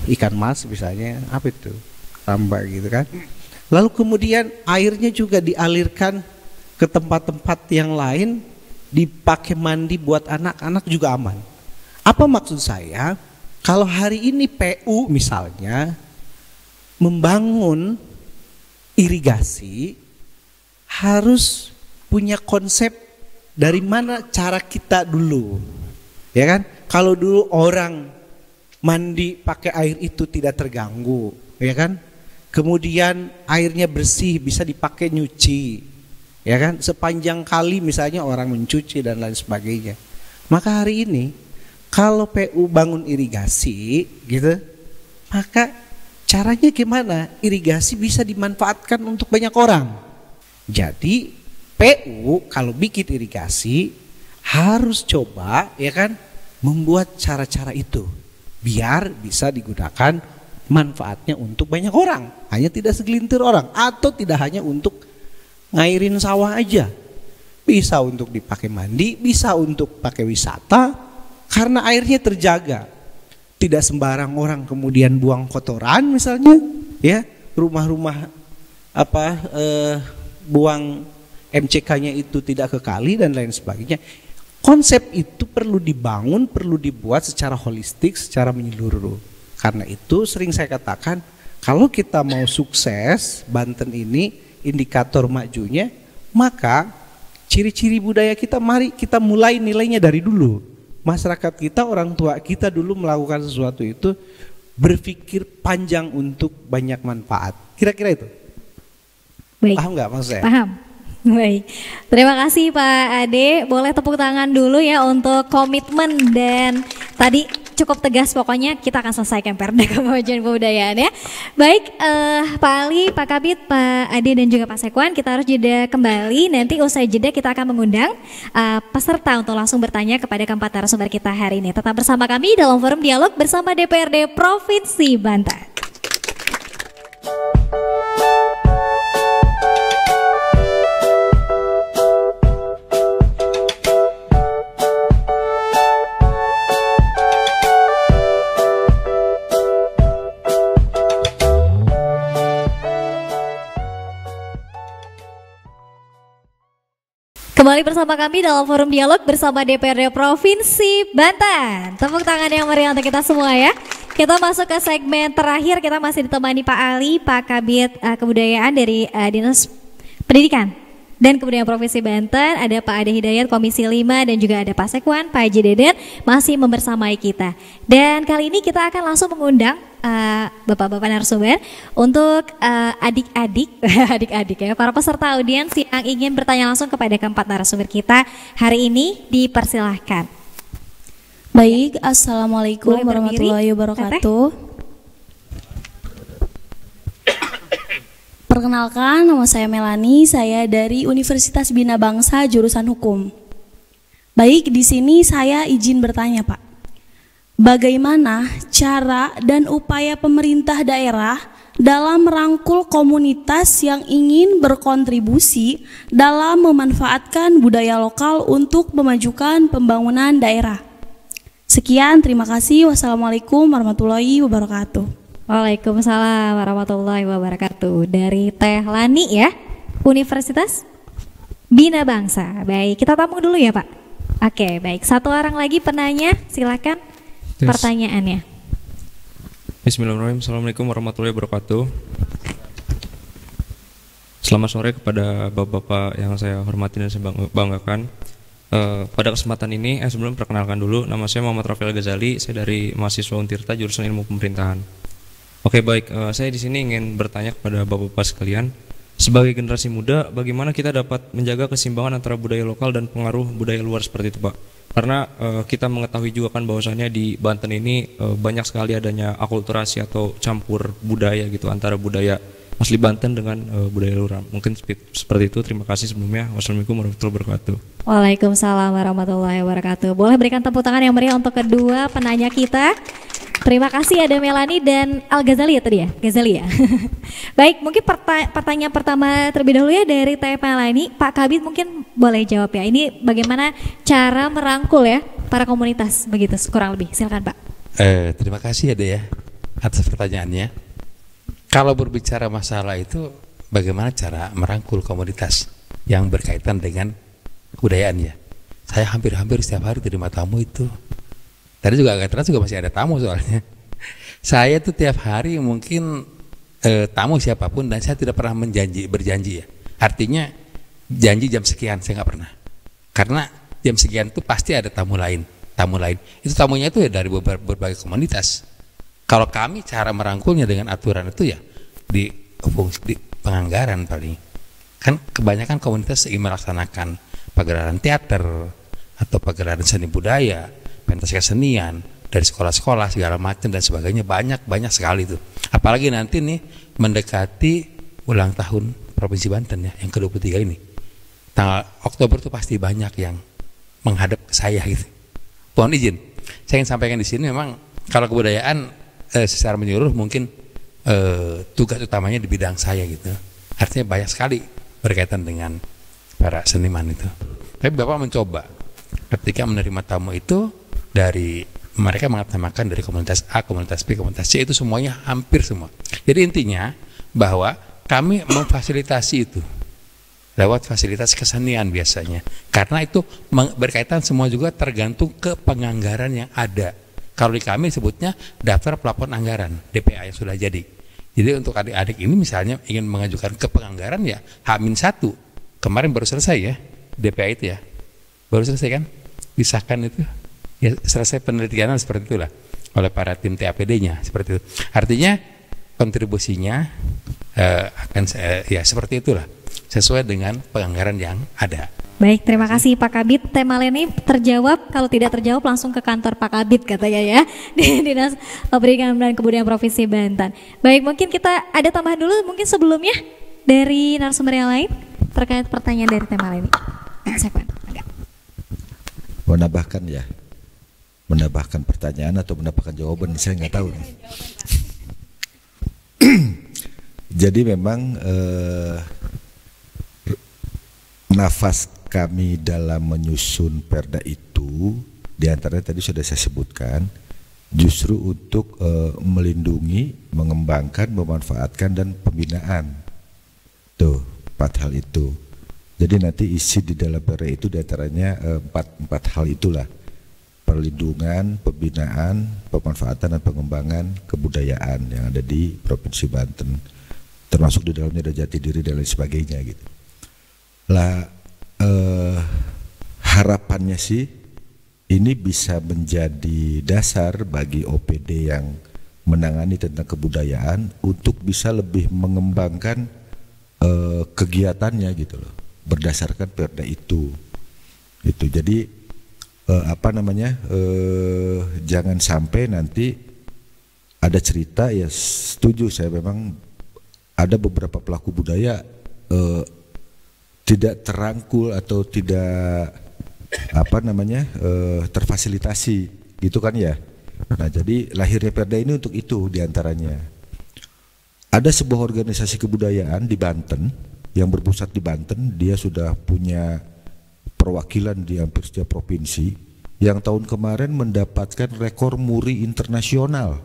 ikan mas misalnya, apa itu keramba gitu kan. Lalu kemudian airnya juga dialirkan ke tempat-tempat yang lain, dipakai mandi buat anak-anak juga aman. Apa maksud saya? Kalau hari ini PU misalnya membangun irigasi, harus punya konsep dari mana cara kita dulu, ya kan? Kalau dulu orang mandi pakai air itu tidak terganggu, ya kan? Kemudian airnya bersih, bisa dipakai nyuci, ya kan? Sepanjang kali misalnya orang mencuci dan lain sebagainya. Maka hari ini kalau PU bangun irigasi gitu, maka caranya gimana? Irigasi bisa dimanfaatkan untuk banyak orang. Jadi PU kalau bikin irigasi harus coba, ya kan, membuat cara-cara itu biar bisa digunakan manfaatnya untuk banyak orang, hanya tidak segelintir orang, atau tidak hanya untuk ngairin sawah aja. Bisa untuk dipakai mandi, bisa untuk pakai wisata, karena airnya terjaga. Tidak sembarang orang kemudian buang kotoran misalnya, ya, rumah-rumah buang MCK-nya itu tidak ke kali dan lain sebagainya. Konsep itu perlu dibangun, perlu dibuat secara holistik, secara menyeluruh. Karena itu sering saya katakan, kalau kita mau sukses Banten ini indikator majunya, maka ciri-ciri budaya kita mari kita mulai nilainya dari dulu. Masyarakat kita, orang tua kita dulu melakukan sesuatu itu berpikir panjang untuk banyak manfaat. Kira-kira itu. Baik. Paham nggak maksud saya? Paham. Baik. Terima kasih Pak Ade. Boleh tepuk tangan dulu ya untuk komitmen dan tadi cukup tegas, pokoknya kita akan selesaikan Perda Kemajuan Kebudayaan ya. Baik, Pak Ali, Pak Kabid, Pak Ade dan juga Pak Sekwan, kita harus jeda kembali. Nanti usai jeda kita akan mengundang peserta untuk langsung bertanya kepada keempat narasumber kita hari ini. Tetap bersama kami dalam forum dialog bersama DPRD Provinsi Banten. Kembali bersama kami dalam forum dialog bersama DPRD Provinsi Banten. Tepuk tangan yang meriah untuk kita semua ya. Kita masuk ke segmen terakhir, kita masih ditemani Pak Ali, Pak Kabid Kebudayaan dari Dinas Pendidikan dan Kebudayaan Provinsi Banten. Ada Pak Ade Hidayat Komisi 5 dan juga ada Pak Sekwan, Pak Haji Deden masih membersamai kita. Dan kali ini kita akan langsung mengundang bapak-bapak narasumber untuk adik-adik ya, para peserta audiens yang ingin bertanya langsung kepada keempat narasumber kita hari ini, dipersilahkan. Baik, assalamualaikum warahmatullahi wabarakatuh. Perkenalkan, nama saya Melani, saya dari Universitas Bina Bangsa jurusan Hukum. Baik, di sini saya izin bertanya, Pak. Bagaimana cara dan upaya pemerintah daerah dalam merangkul komunitas yang ingin berkontribusi dalam memanfaatkan budaya lokal untuk memajukan pembangunan daerah? Sekian, terima kasih. Wassalamualaikum warahmatullahi wabarakatuh. Waalaikumsalam warahmatullahi wabarakatuh. Dari Teh Lani ya, Universitas Bina Bangsa. Baik, kita tamu dulu ya Pak. Oke, baik. Satu orang lagi penanya, silakan pertanyaannya. Bismillahirrahmanirrahim. Assalamualaikum warahmatullahi wabarakatuh. Selamat sore kepada bapak-bapak yang saya hormati dan saya banggakan. Pada kesempatan ini, sebelum perkenalkan dulu, nama saya Muhammad Rafael Ghazali. Saya dari mahasiswa Untirta jurusan Ilmu Pemerintahan. Oke, baik. Saya di sini ingin bertanya kepada bapak-bapak sekalian. Sebagai generasi muda, bagaimana kita dapat menjaga keseimbangan antara budaya lokal dan pengaruh budaya luar seperti itu, Pak? Karena kita mengetahui juga kan bahwasannya di Banten ini banyak sekali adanya akulturasi atau campur budaya gitu antara budaya asli Banten dengan budaya luar. Mungkin seperti itu. Terima kasih sebelumnya. Wassalamualaikum warahmatullahi wabarakatuh. Waalaikumsalam warahmatullahi wabarakatuh. Boleh berikan tepuk tangan yang meriah untuk kedua penanya kita. Terima kasih, ada Melani dan Al Ghazali ya tadi ya, Ghazali ya. Baik, mungkin pertanyaan pertama terlebih dahulu ya dari Teh Melani. Pak Kabid mungkin boleh jawab ya. Ini bagaimana cara merangkul ya para komunitas begitu kurang lebih. Silakan Pak. Terima kasih ada ya atas pertanyaannya. Kalau berbicara masalah itu, bagaimana cara merangkul komunitas yang berkaitan dengan kebudayaan ya. Saya hampir-hampir setiap hari terima tamu itu. Tadi juga agak terang juga masih ada tamu soalnya. Saya tuh tiap hari mungkin tamu siapapun dan saya tidak pernah berjanji ya. Artinya janji jam sekian saya nggak pernah. Karena jam sekian itu pasti ada tamu lain. Itu tamunya itu ya dari berbagai komunitas. Kalau kami cara merangkulnya dengan aturan itu ya di penganggaran paling. Kan kebanyakan komunitas ingin melaksanakan pagelaran teater atau pagelaran seni budaya, pentas kesenian dari sekolah-sekolah segala macam dan sebagainya, banyak sekali itu. Apalagi nanti nih mendekati ulang tahun Provinsi Banten ya yang ke-23 ini. Tanggal Oktober itu pasti banyak yang menghadap ke saya gitu. Mohon izin, saya ingin sampaikan di sini memang kalau kebudayaan secara menyeluruh mungkin tugas utamanya di bidang saya gitu. Artinya banyak sekali berkaitan dengan para seniman itu. Tapi Bapak mencoba ketika menerima tamu itu dari mereka mengatasnamakan dari komunitas A, komunitas B, komunitas C itu semuanya hampir semua. Jadi intinya bahwa kami memfasilitasi itu lewat fasilitas kesenian biasanya. Karena itu berkaitan semua juga tergantung ke penganggaran yang ada. Kalau di kami sebutnya daftar pelapor anggaran DPA yang sudah jadi. Jadi untuk adik-adik ini misalnya ingin mengajukan ke penganggaran ya H-1 kemarin baru selesai ya DPA itu ya. Baru selesai kan? Disahkan itu. Ya, selesai penelitian seperti itulah oleh para tim TAPD-nya seperti itu. Artinya kontribusinya akan ya seperti itulah sesuai dengan penganggaran yang ada. Baik, terima kasih Pak Kabid. Tema ini terjawab, kalau tidak terjawab langsung ke kantor Pak Kabid katanya ya di Dinas Pendidikan dan Kebudayaan Provinsi Banten. Baik, mungkin kita ada tambahan dulu mungkin sebelumnya dari narasumber yang lain terkait pertanyaan dari tema ini. Menambahkan ya. Menambahkan pertanyaan atau menambahkan jawaban saya nggak tahu. Jadi memang nafas kami dalam menyusun perda itu diantaranya tadi sudah saya sebutkan justru untuk melindungi, mengembangkan, memanfaatkan dan pembinaan. Tuh 4 hal itu. Jadi nanti isi di dalam perda itu diantaranya empat hal itulah. Perlindungan, pembinaan, pemanfaatan dan pengembangan kebudayaan yang ada di Provinsi Banten, termasuk di dalamnya ada jati diri dan lain sebagainya gitu. Lah harapannya sih ini bisa menjadi dasar bagi OPD yang menangani tentang kebudayaan untuk bisa lebih mengembangkan kegiatannya gitu loh berdasarkan perda itu. Jadi jangan sampai nanti ada cerita ya setuju saya memang ada beberapa pelaku budaya tidak terangkul atau tidak terfasilitasi gitu kan ya. Nah jadi lahirnya perda ini untuk itu diantaranya. Ada sebuah organisasi kebudayaan di Banten yang berpusat di Banten, dia sudah punya perwakilan di hampir setiap provinsi yang tahun kemarin mendapatkan rekor muri internasional.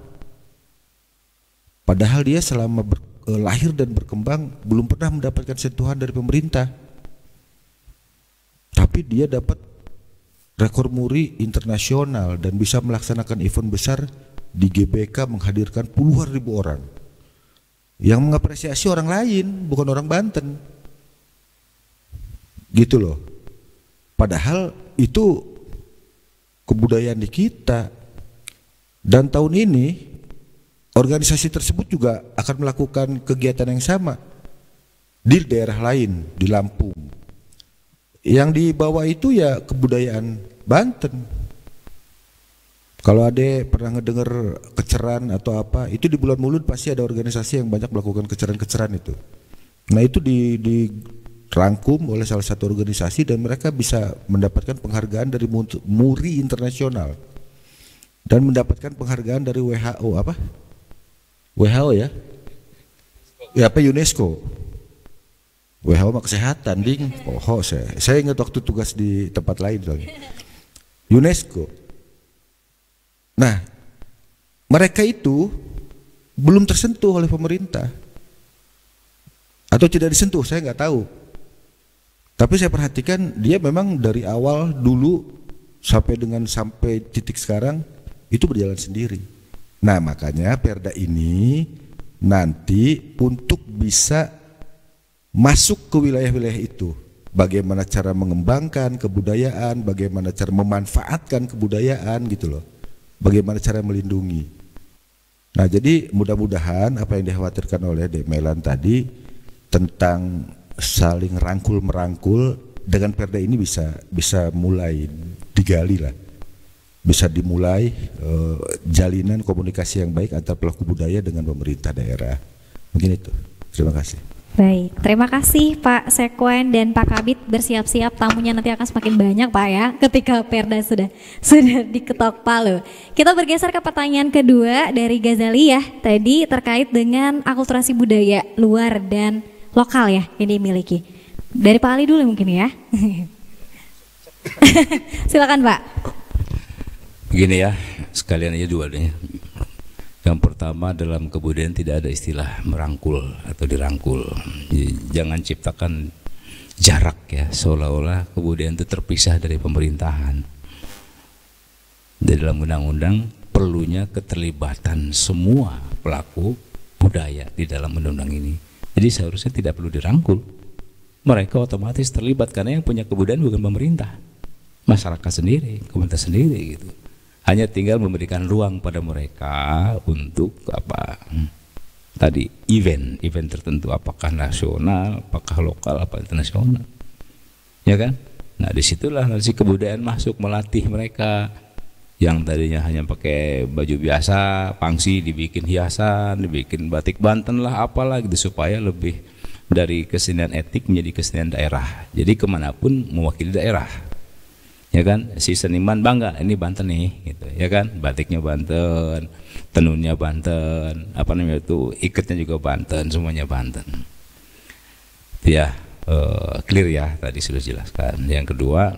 Padahal dia selama lahir dan berkembang belum pernah mendapatkan sentuhan dari pemerintah. Tapi dia dapat rekor muri internasional dan bisa melaksanakan event besar di GBK menghadirkan puluhan ribu orang yang mengapresiasi orang lain, bukan orang Banten. Gitu loh. Padahal itu kebudayaan di kita. Dan tahun ini organisasi tersebut juga akan melakukan kegiatan yang sama di daerah lain, di Lampung. Yang dibawa itu ya kebudayaan Banten. Kalau Ade pernah ngedenger keceran atau apa, itu di bulan Maulud pasti ada organisasi yang banyak melakukan keceran-keceran itu. Nah itu dirangkum oleh salah satu organisasi dan mereka bisa mendapatkan penghargaan dari MURI internasional dan mendapatkan penghargaan dari WHO apa? WHO ya? Ya apa UNESCO? WHO mah kesehatan ding. Oh saya ingat waktu tugas di tempat lain soalnya. UNESCO. Nah, mereka itu belum tersentuh oleh pemerintah atau tidak disentuh, saya nggak tahu. Tapi saya perhatikan dia memang dari awal dulu sampai titik sekarang itu berjalan sendiri. Nah, makanya Perda ini nanti untuk bisa masuk ke wilayah-wilayah itu, bagaimana cara mengembangkan kebudayaan, bagaimana cara memanfaatkan kebudayaan gitu loh. Bagaimana cara melindungi. Nah jadi mudah-mudahan apa yang dikhawatirkan oleh Dek Melan tadi tentang saling rangkul-merangkul dengan Perda ini bisa mulai digali lah. Bisa dimulai jalinan komunikasi yang baik antar pelaku budaya dengan pemerintah daerah. Mungkin itu. Terima kasih. Baik, terima kasih Pak Sekuen dan Pak Kabid. Bersiap-siap, tamunya nanti akan semakin banyak Pak ya, ketika Perda sudah diketok palu. Kita bergeser ke pertanyaan kedua dari Ghazali ya, tadi terkait dengan akulturasi budaya luar dan lokal ya yang dimiliki. Dari Pak Ali dulu mungkin ya. Silakan Pak. Begini ya, sekalian aja dua-duanya. Yang pertama, dalam kebudayaan tidak ada istilah merangkul atau dirangkul. Jangan ciptakan jarak ya, seolah-olah kebudayaan itu terpisah dari pemerintahan. Di dalam undang-undang perlunya keterlibatan semua pelaku budaya di dalam undang-undang ini. Jadi seharusnya tidak perlu dirangkul. Mereka otomatis terlibat karena yang punya kebudayaan bukan pemerintah, masyarakat sendiri, komunitas sendiri gitu. Hanya tinggal memberikan ruang pada mereka untuk apa tadi event tertentu, apakah nasional, apakah lokal, apa internasional, ya kan? Nah disitulah nanti kebudayaan masuk, melatih mereka yang tadinya hanya pakai baju biasa, pangsi dibikin hiasan, dibikin batik Banten lah, apalah gitu, supaya lebih dari kesenian etik menjadi kesenian daerah. Jadi kemanapun mewakili daerah. Ya kan, si seniman bangga ini Banten nih gitu, ya kan, batiknya Banten, tenunnya Banten, apa namanya itu, ikatnya juga Banten, semuanya Banten. Ya, clear ya, tadi sudah jelaskan. Yang kedua,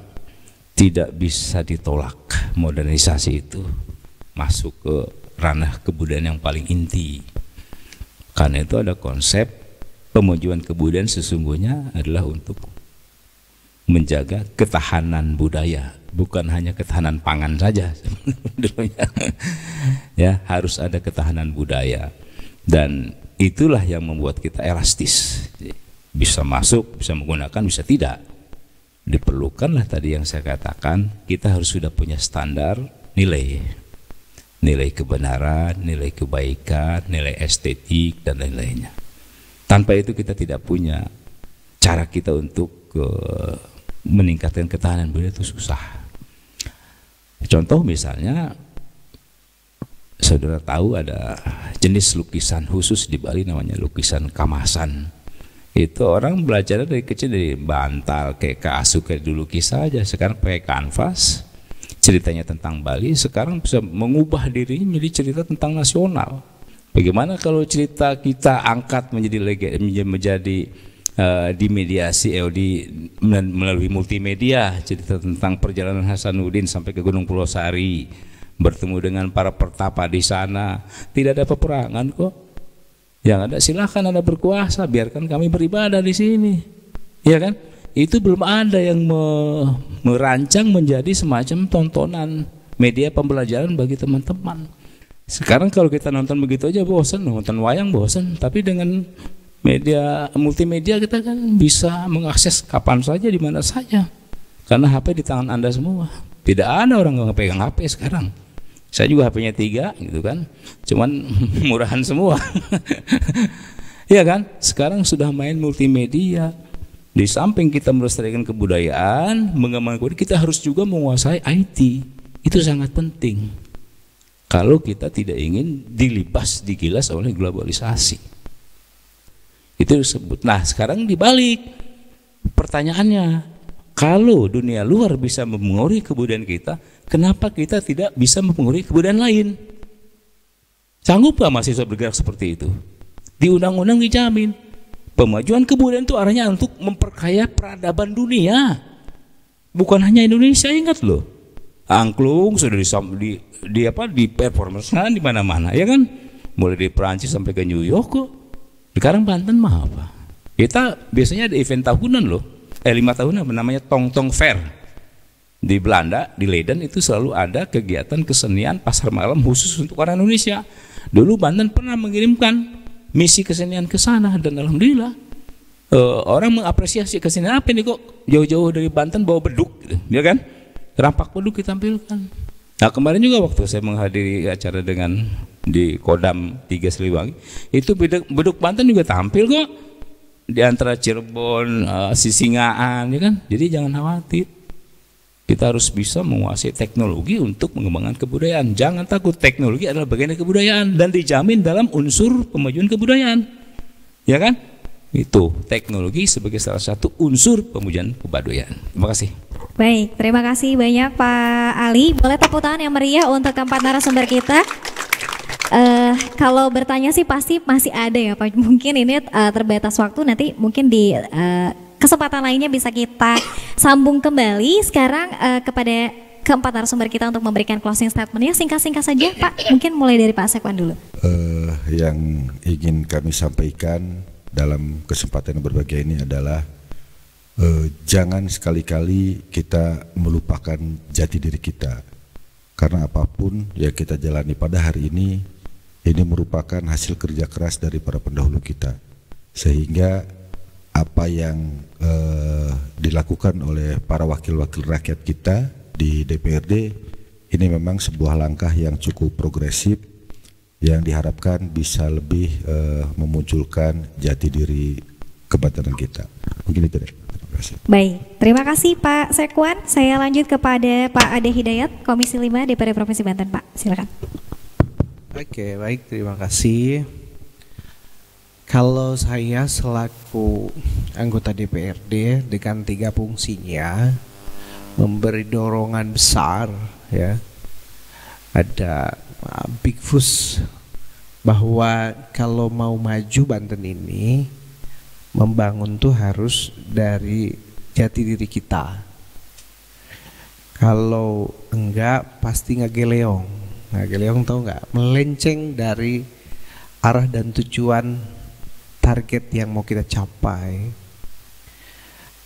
tidak bisa ditolak modernisasi itu masuk ke ranah kebudayaan yang paling inti. Karena itu ada konsep pemajuan kebudayaan sesungguhnya adalah untuk menjaga ketahanan budaya, bukan hanya ketahanan pangan saja. Ya, harus ada ketahanan budaya, dan itulah yang membuat kita elastis, bisa masuk, bisa menggunakan, bisa tidak. Diperlukanlah tadi yang saya katakan, kita harus sudah punya standar nilai kebenaran, nilai kebaikan, nilai estetik dan lain-lainnya. Tanpa itu kita tidak punya cara kita untuk meningkatkan ketahanan budaya, itu susah. Contoh misalnya, saudara tahu ada jenis lukisan khusus di Bali namanya lukisan kamasan. Itu orang belajar dari kecil, dari bantal kayak kasut kayak dulu kisah aja, sekarang pakai kanvas, ceritanya tentang Bali, sekarang bisa mengubah dirinya menjadi cerita tentang nasional. Bagaimana kalau cerita kita angkat menjadi dimediasi melalui multimedia, cerita tentang perjalanan Hasanuddin sampai ke Gunung Pulau Sari, bertemu dengan para pertapa di sana. Tidak ada peperangan kok. Yang ada silahkan Anda berkuasa, biarkan kami beribadah di sini, ya kan? Itu belum ada yang merancang menjadi semacam tontonan media pembelajaran bagi teman-teman. Sekarang kalau kita nonton begitu aja bosan, nonton wayang bosan. Tapi dengan multimedia kita kan bisa mengakses kapan saja, di mana saja. Karena HP di tangan Anda semua. Tidak ada orang yang pegang HP sekarang. Saya juga HP-nya 3 gitu kan. Cuman murahan semua. Iya kan? Sekarang sudah main multimedia. Di samping kita melestarikan kebudayaan, mengembangkan kebudayaan, kita harus juga menguasai IT. Itu sangat penting. Kalau kita tidak ingin dilibas, digilas oleh globalisasi. Itu disebut. Nah, sekarang dibalik pertanyaannya. Kalau dunia luar bisa mempengaruhi kebudayaan kita, kenapa kita tidak bisa mempengaruhi kebudayaan lain? Sanggup gak mahasiswa bergerak seperti itu? Di undang-undang dijamin pemajuan kebudayaan itu arahnya untuk memperkaya peradaban dunia, bukan hanya Indonesia. Ingat loh, angklung sudah di performance di mana-mana, ya kan? Mulai di Perancis sampai ke New York kok. Sekarang Banten mah apa? Kita biasanya ada event tahunan loh, 5 tahunan namanya Tong Tong Fair. Di Belanda, di Leiden itu selalu ada kegiatan kesenian pasar malam khusus untuk orang Indonesia. Dulu Banten pernah mengirimkan misi kesenian ke sana, dan alhamdulillah orang mengapresiasi kesenian. Apa ini kok jauh-jauh dari Banten bawa beduk gitu, ya kan? Rampak beduk ditampilkan. Nah, kemarin juga waktu saya menghadiri acara di Kodam 3 Siliwangi, itu beduk Banten juga tampil kok, di antara Cirebon, Sisingaan, ya kan? Jadi jangan khawatir. Kita harus bisa menguasai teknologi untuk mengembangkan kebudayaan. Jangan takut, teknologi adalah bagian dari kebudayaan dan dijamin dalam unsur pemajuan kebudayaan. Ya kan? Itu teknologi sebagai salah satu unsur pemajuan kebudayaan. Terima kasih. Baik, terima kasih banyak Pak Ali. Boleh tepuk tangan yang meriah untuk keempat narasumber kita. Kalau bertanya sih pasti masih ada ya Pak. Mungkin ini terbatas waktu, nanti mungkin di kesempatan lainnya bisa kita sambung kembali. Sekarang kepada keempat narasumber kita untuk memberikan closing statementnya, singkat-singkat saja Pak. Mungkin mulai dari Pak Sekwan dulu. Yang ingin kami sampaikan dalam kesempatan yang berbahagia ini adalah jangan sekali-kali kita melupakan jati diri kita. Karena apapun yang kita jalani pada hari ini merupakan hasil kerja keras dari para pendahulu kita. Sehingga apa yang dilakukan oleh para wakil-wakil rakyat kita di DPRD ini memang sebuah langkah yang cukup progresif, yang diharapkan bisa lebih memunculkan jati diri kebatenan kita. Mungkin itu deh. Terima kasih. Baik, terima kasih Pak Sekwan. Saya lanjut kepada Pak Ade Hidayat, Komisi 5 DPRD Provinsi Banten, Pak. Silakan. Oke, baik, terima kasih. Kalau saya selaku anggota DPRD dengan 3 fungsinya memberi dorongan besar, ya, ada big push bahwa kalau mau maju Banten ini membangun tuh harus dari jati diri kita. Kalau enggak pasti ngageleong. Ngageleong tahu enggak? Melenceng dari arah dan tujuan target yang mau kita capai.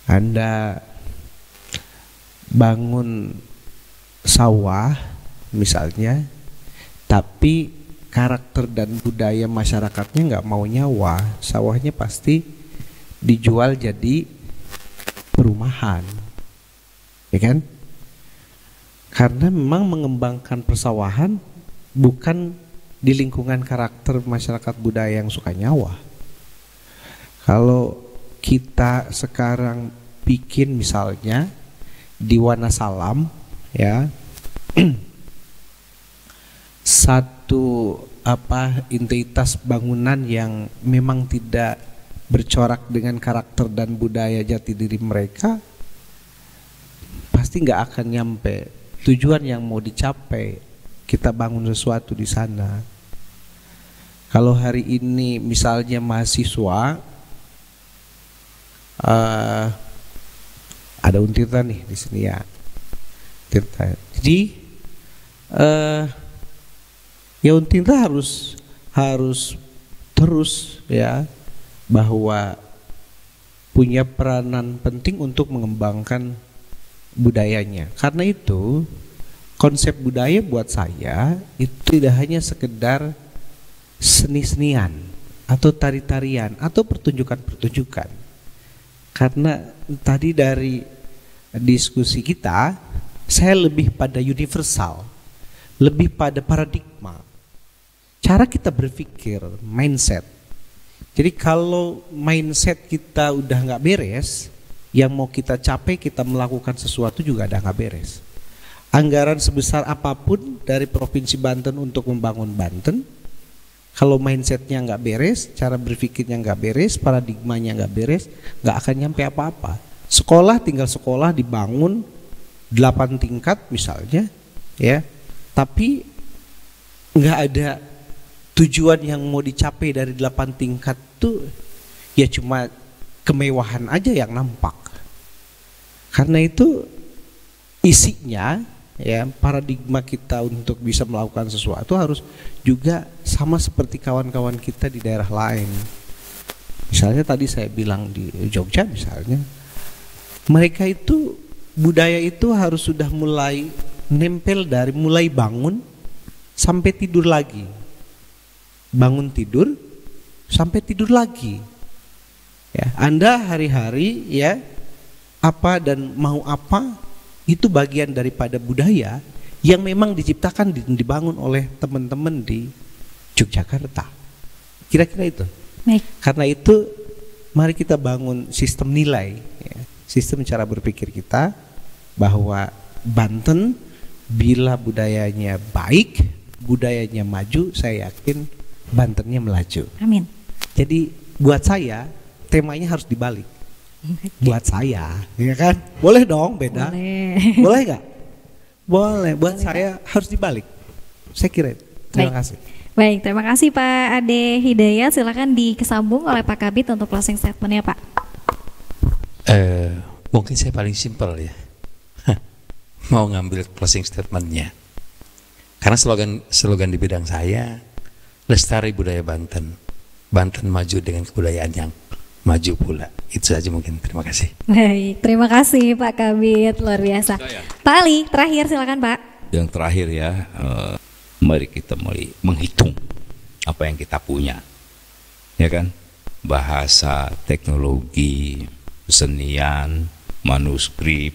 Anda bangun sawah misalnya, tapi karakter dan budaya masyarakatnya nggak mau nyawa, sawahnya pasti dijual jadi perumahan, ya kan? Karena memang mengembangkan persawahan bukan di lingkungan karakter masyarakat budaya yang suka nyawa. Kalau kita sekarang bikin misalnya di Wanasalam, ya, satu entitas bangunan yang memang tidak bercorak dengan karakter dan budaya jati diri mereka, pasti nggak akan nyampe tujuan yang mau dicapai. Kita bangun sesuatu di sana. Kalau hari ini misalnya mahasiswa ada Untirta nih di sini ya, Tirta. Jadi ya Untirta harus terus ya bahwa punya peranan penting untuk mengembangkan budayanya. Karena itu konsep budaya buat saya itu tidak hanya sekedar seni-senian atau tari-tarian atau pertunjukan-pertunjukan. Karena tadi dari diskusi kita, saya lebih pada universal, lebih pada paradigma, cara kita berpikir, mindset. Jadi kalau mindset kita udah nggak beres, yang mau kita capai, kita melakukan sesuatu juga ada nggak beres. Anggaran sebesar apapun dari Provinsi Banten untuk membangun Banten, kalau mindsetnya nggak beres, cara berpikirnya nggak beres, paradigmanya nggak beres, nggak akan nyampe apa-apa. Sekolah tinggal sekolah dibangun 8 tingkat misalnya, ya, tapi nggak ada tujuan yang mau dicapai dari 8 tingkat tuh, ya cuma kemewahan aja yang nampak. Karena itu isinya, ya, paradigma kita untuk bisa melakukan sesuatu harus juga sama seperti kawan-kawan kita di daerah lain. Misalnya tadi saya bilang di Jogja misalnya, mereka itu budaya itu harus sudah mulai nempel dari mulai bangun sampai tidur lagi, bangun tidur sampai tidur lagi. Ya, Anda hari-hari, ya, apa dan mau apa itu bagian daripada budaya yang memang diciptakan dibangun oleh teman-teman di Yogyakarta. Kira-kira itu. Baik. Karena itu mari kita bangun sistem nilai, ya, sistem cara berpikir kita bahwa Banten bila budayanya baik, budayanya maju, saya yakin Bantennya melaju. Amin. Jadi buat saya temanya harus dibalik. Buat saya, ya kan? Boleh dong beda. Boleh. Boleh nggak? Boleh. Buat saya harus dibalik. Saya kira itu. Terima kasih. Baik, terima kasih Pak Ade Hidayat. Silakan dikesambung oleh Pak Kabid untuk closing statementnya, Pak. Mungkin saya paling simpel ya, mau ngambil closing statementnya. Karena slogan di bidang saya, lestari budaya Banten, Banten maju dengan kebudayaan yang maju pula. Itu saja mungkin. Terima kasih. Baik, terima kasih Pak Kabid, luar biasa. Pak Ali, terakhir silakan Pak. Yang terakhir ya, mari kita menghitung apa yang kita punya, ya kan? Bahasa, teknologi, kesenian, manuskrip,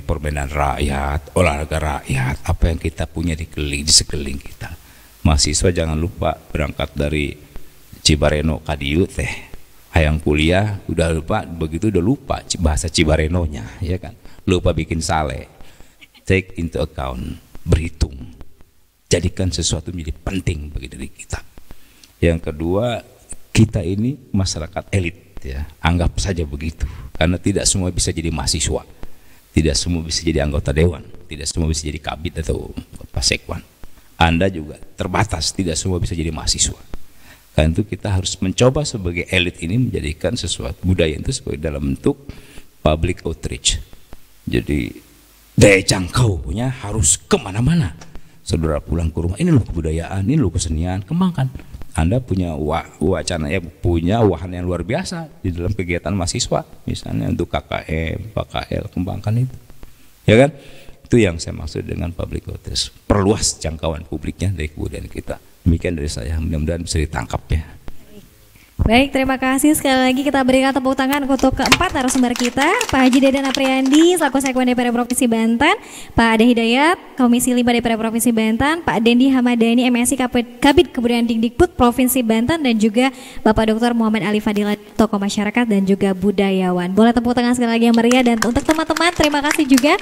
permainan rakyat, olahraga rakyat, apa yang kita punya di sekeliling kita. Mahasiswa jangan lupa berangkat dari Cibareno Kadiu teh, hayang kuliah udah lupa, begitu udah lupa bahasa Cibarenonya, ya kan? Lupa bikin sale. Take into account, berhitung, jadikan sesuatu menjadi penting bagi diri kita. Yang kedua, kita ini masyarakat elit, ya, anggap saja begitu, karena tidak semua bisa jadi mahasiswa, tidak semua bisa jadi anggota dewan, tidak semua bisa jadi kabid atau pasekwan. Anda juga terbatas, tidak semua bisa jadi mahasiswa. Karena itu kita harus mencoba sebagai elit ini menjadikan sesuatu budaya itu sebagai dalam bentuk public outreach. Jadi daya jangkaunya harus kemana-mana. Saudara pulang ke rumah, ini loh kebudayaan, ini loh kesenian, kembangkan. Anda punya wacana, ya, punya wahana yang luar biasa di dalam kegiatan mahasiswa, misalnya untuk KKM, PKL, kembangkan itu, ya kan? Itu yang saya maksud dengan public outreach. Perluas jangkauan publiknya dari kebudayaan kita. Demikian dari saya, mudah-mudahan bisa ditangkap ya. Baik, terima kasih sekali lagi. Kita berikan tepuk tangan untuk keempat narasumber kita, Pak Haji Deden Apriyandi selaku Sekwan DPR Provinsi Banten, Pak Ade Hidayat Komisi 5 DPR Provinsi Banten, Pak Dendi Hamadani MSI Kabid Kebudayaan Dikbud Provinsi Banten, dan juga Bapak Dr. Muhammad Ali Fadilah, tokoh masyarakat dan juga budayawan. Boleh tepuk tangan sekali lagi yang meriah. Dan untuk teman-teman, terima kasih juga.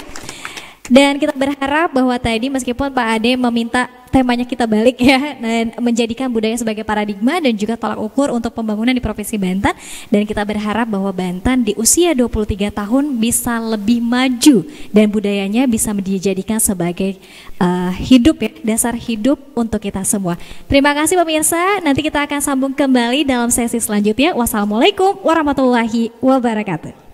Dan kita berharap bahwa tadi meskipun Pak Ade meminta temanya kita balik ya, dan menjadikan budaya sebagai paradigma dan juga tolak ukur untuk pembangunan di Provinsi Banten, dan kita berharap bahwa Banten di usia 23 tahun bisa lebih maju dan budayanya bisa dijadikan sebagai hidup ya, dasar hidup untuk kita semua. Terima kasih pemirsa, nanti kita akan sambung kembali dalam sesi selanjutnya. Wassalamualaikum warahmatullahi wabarakatuh.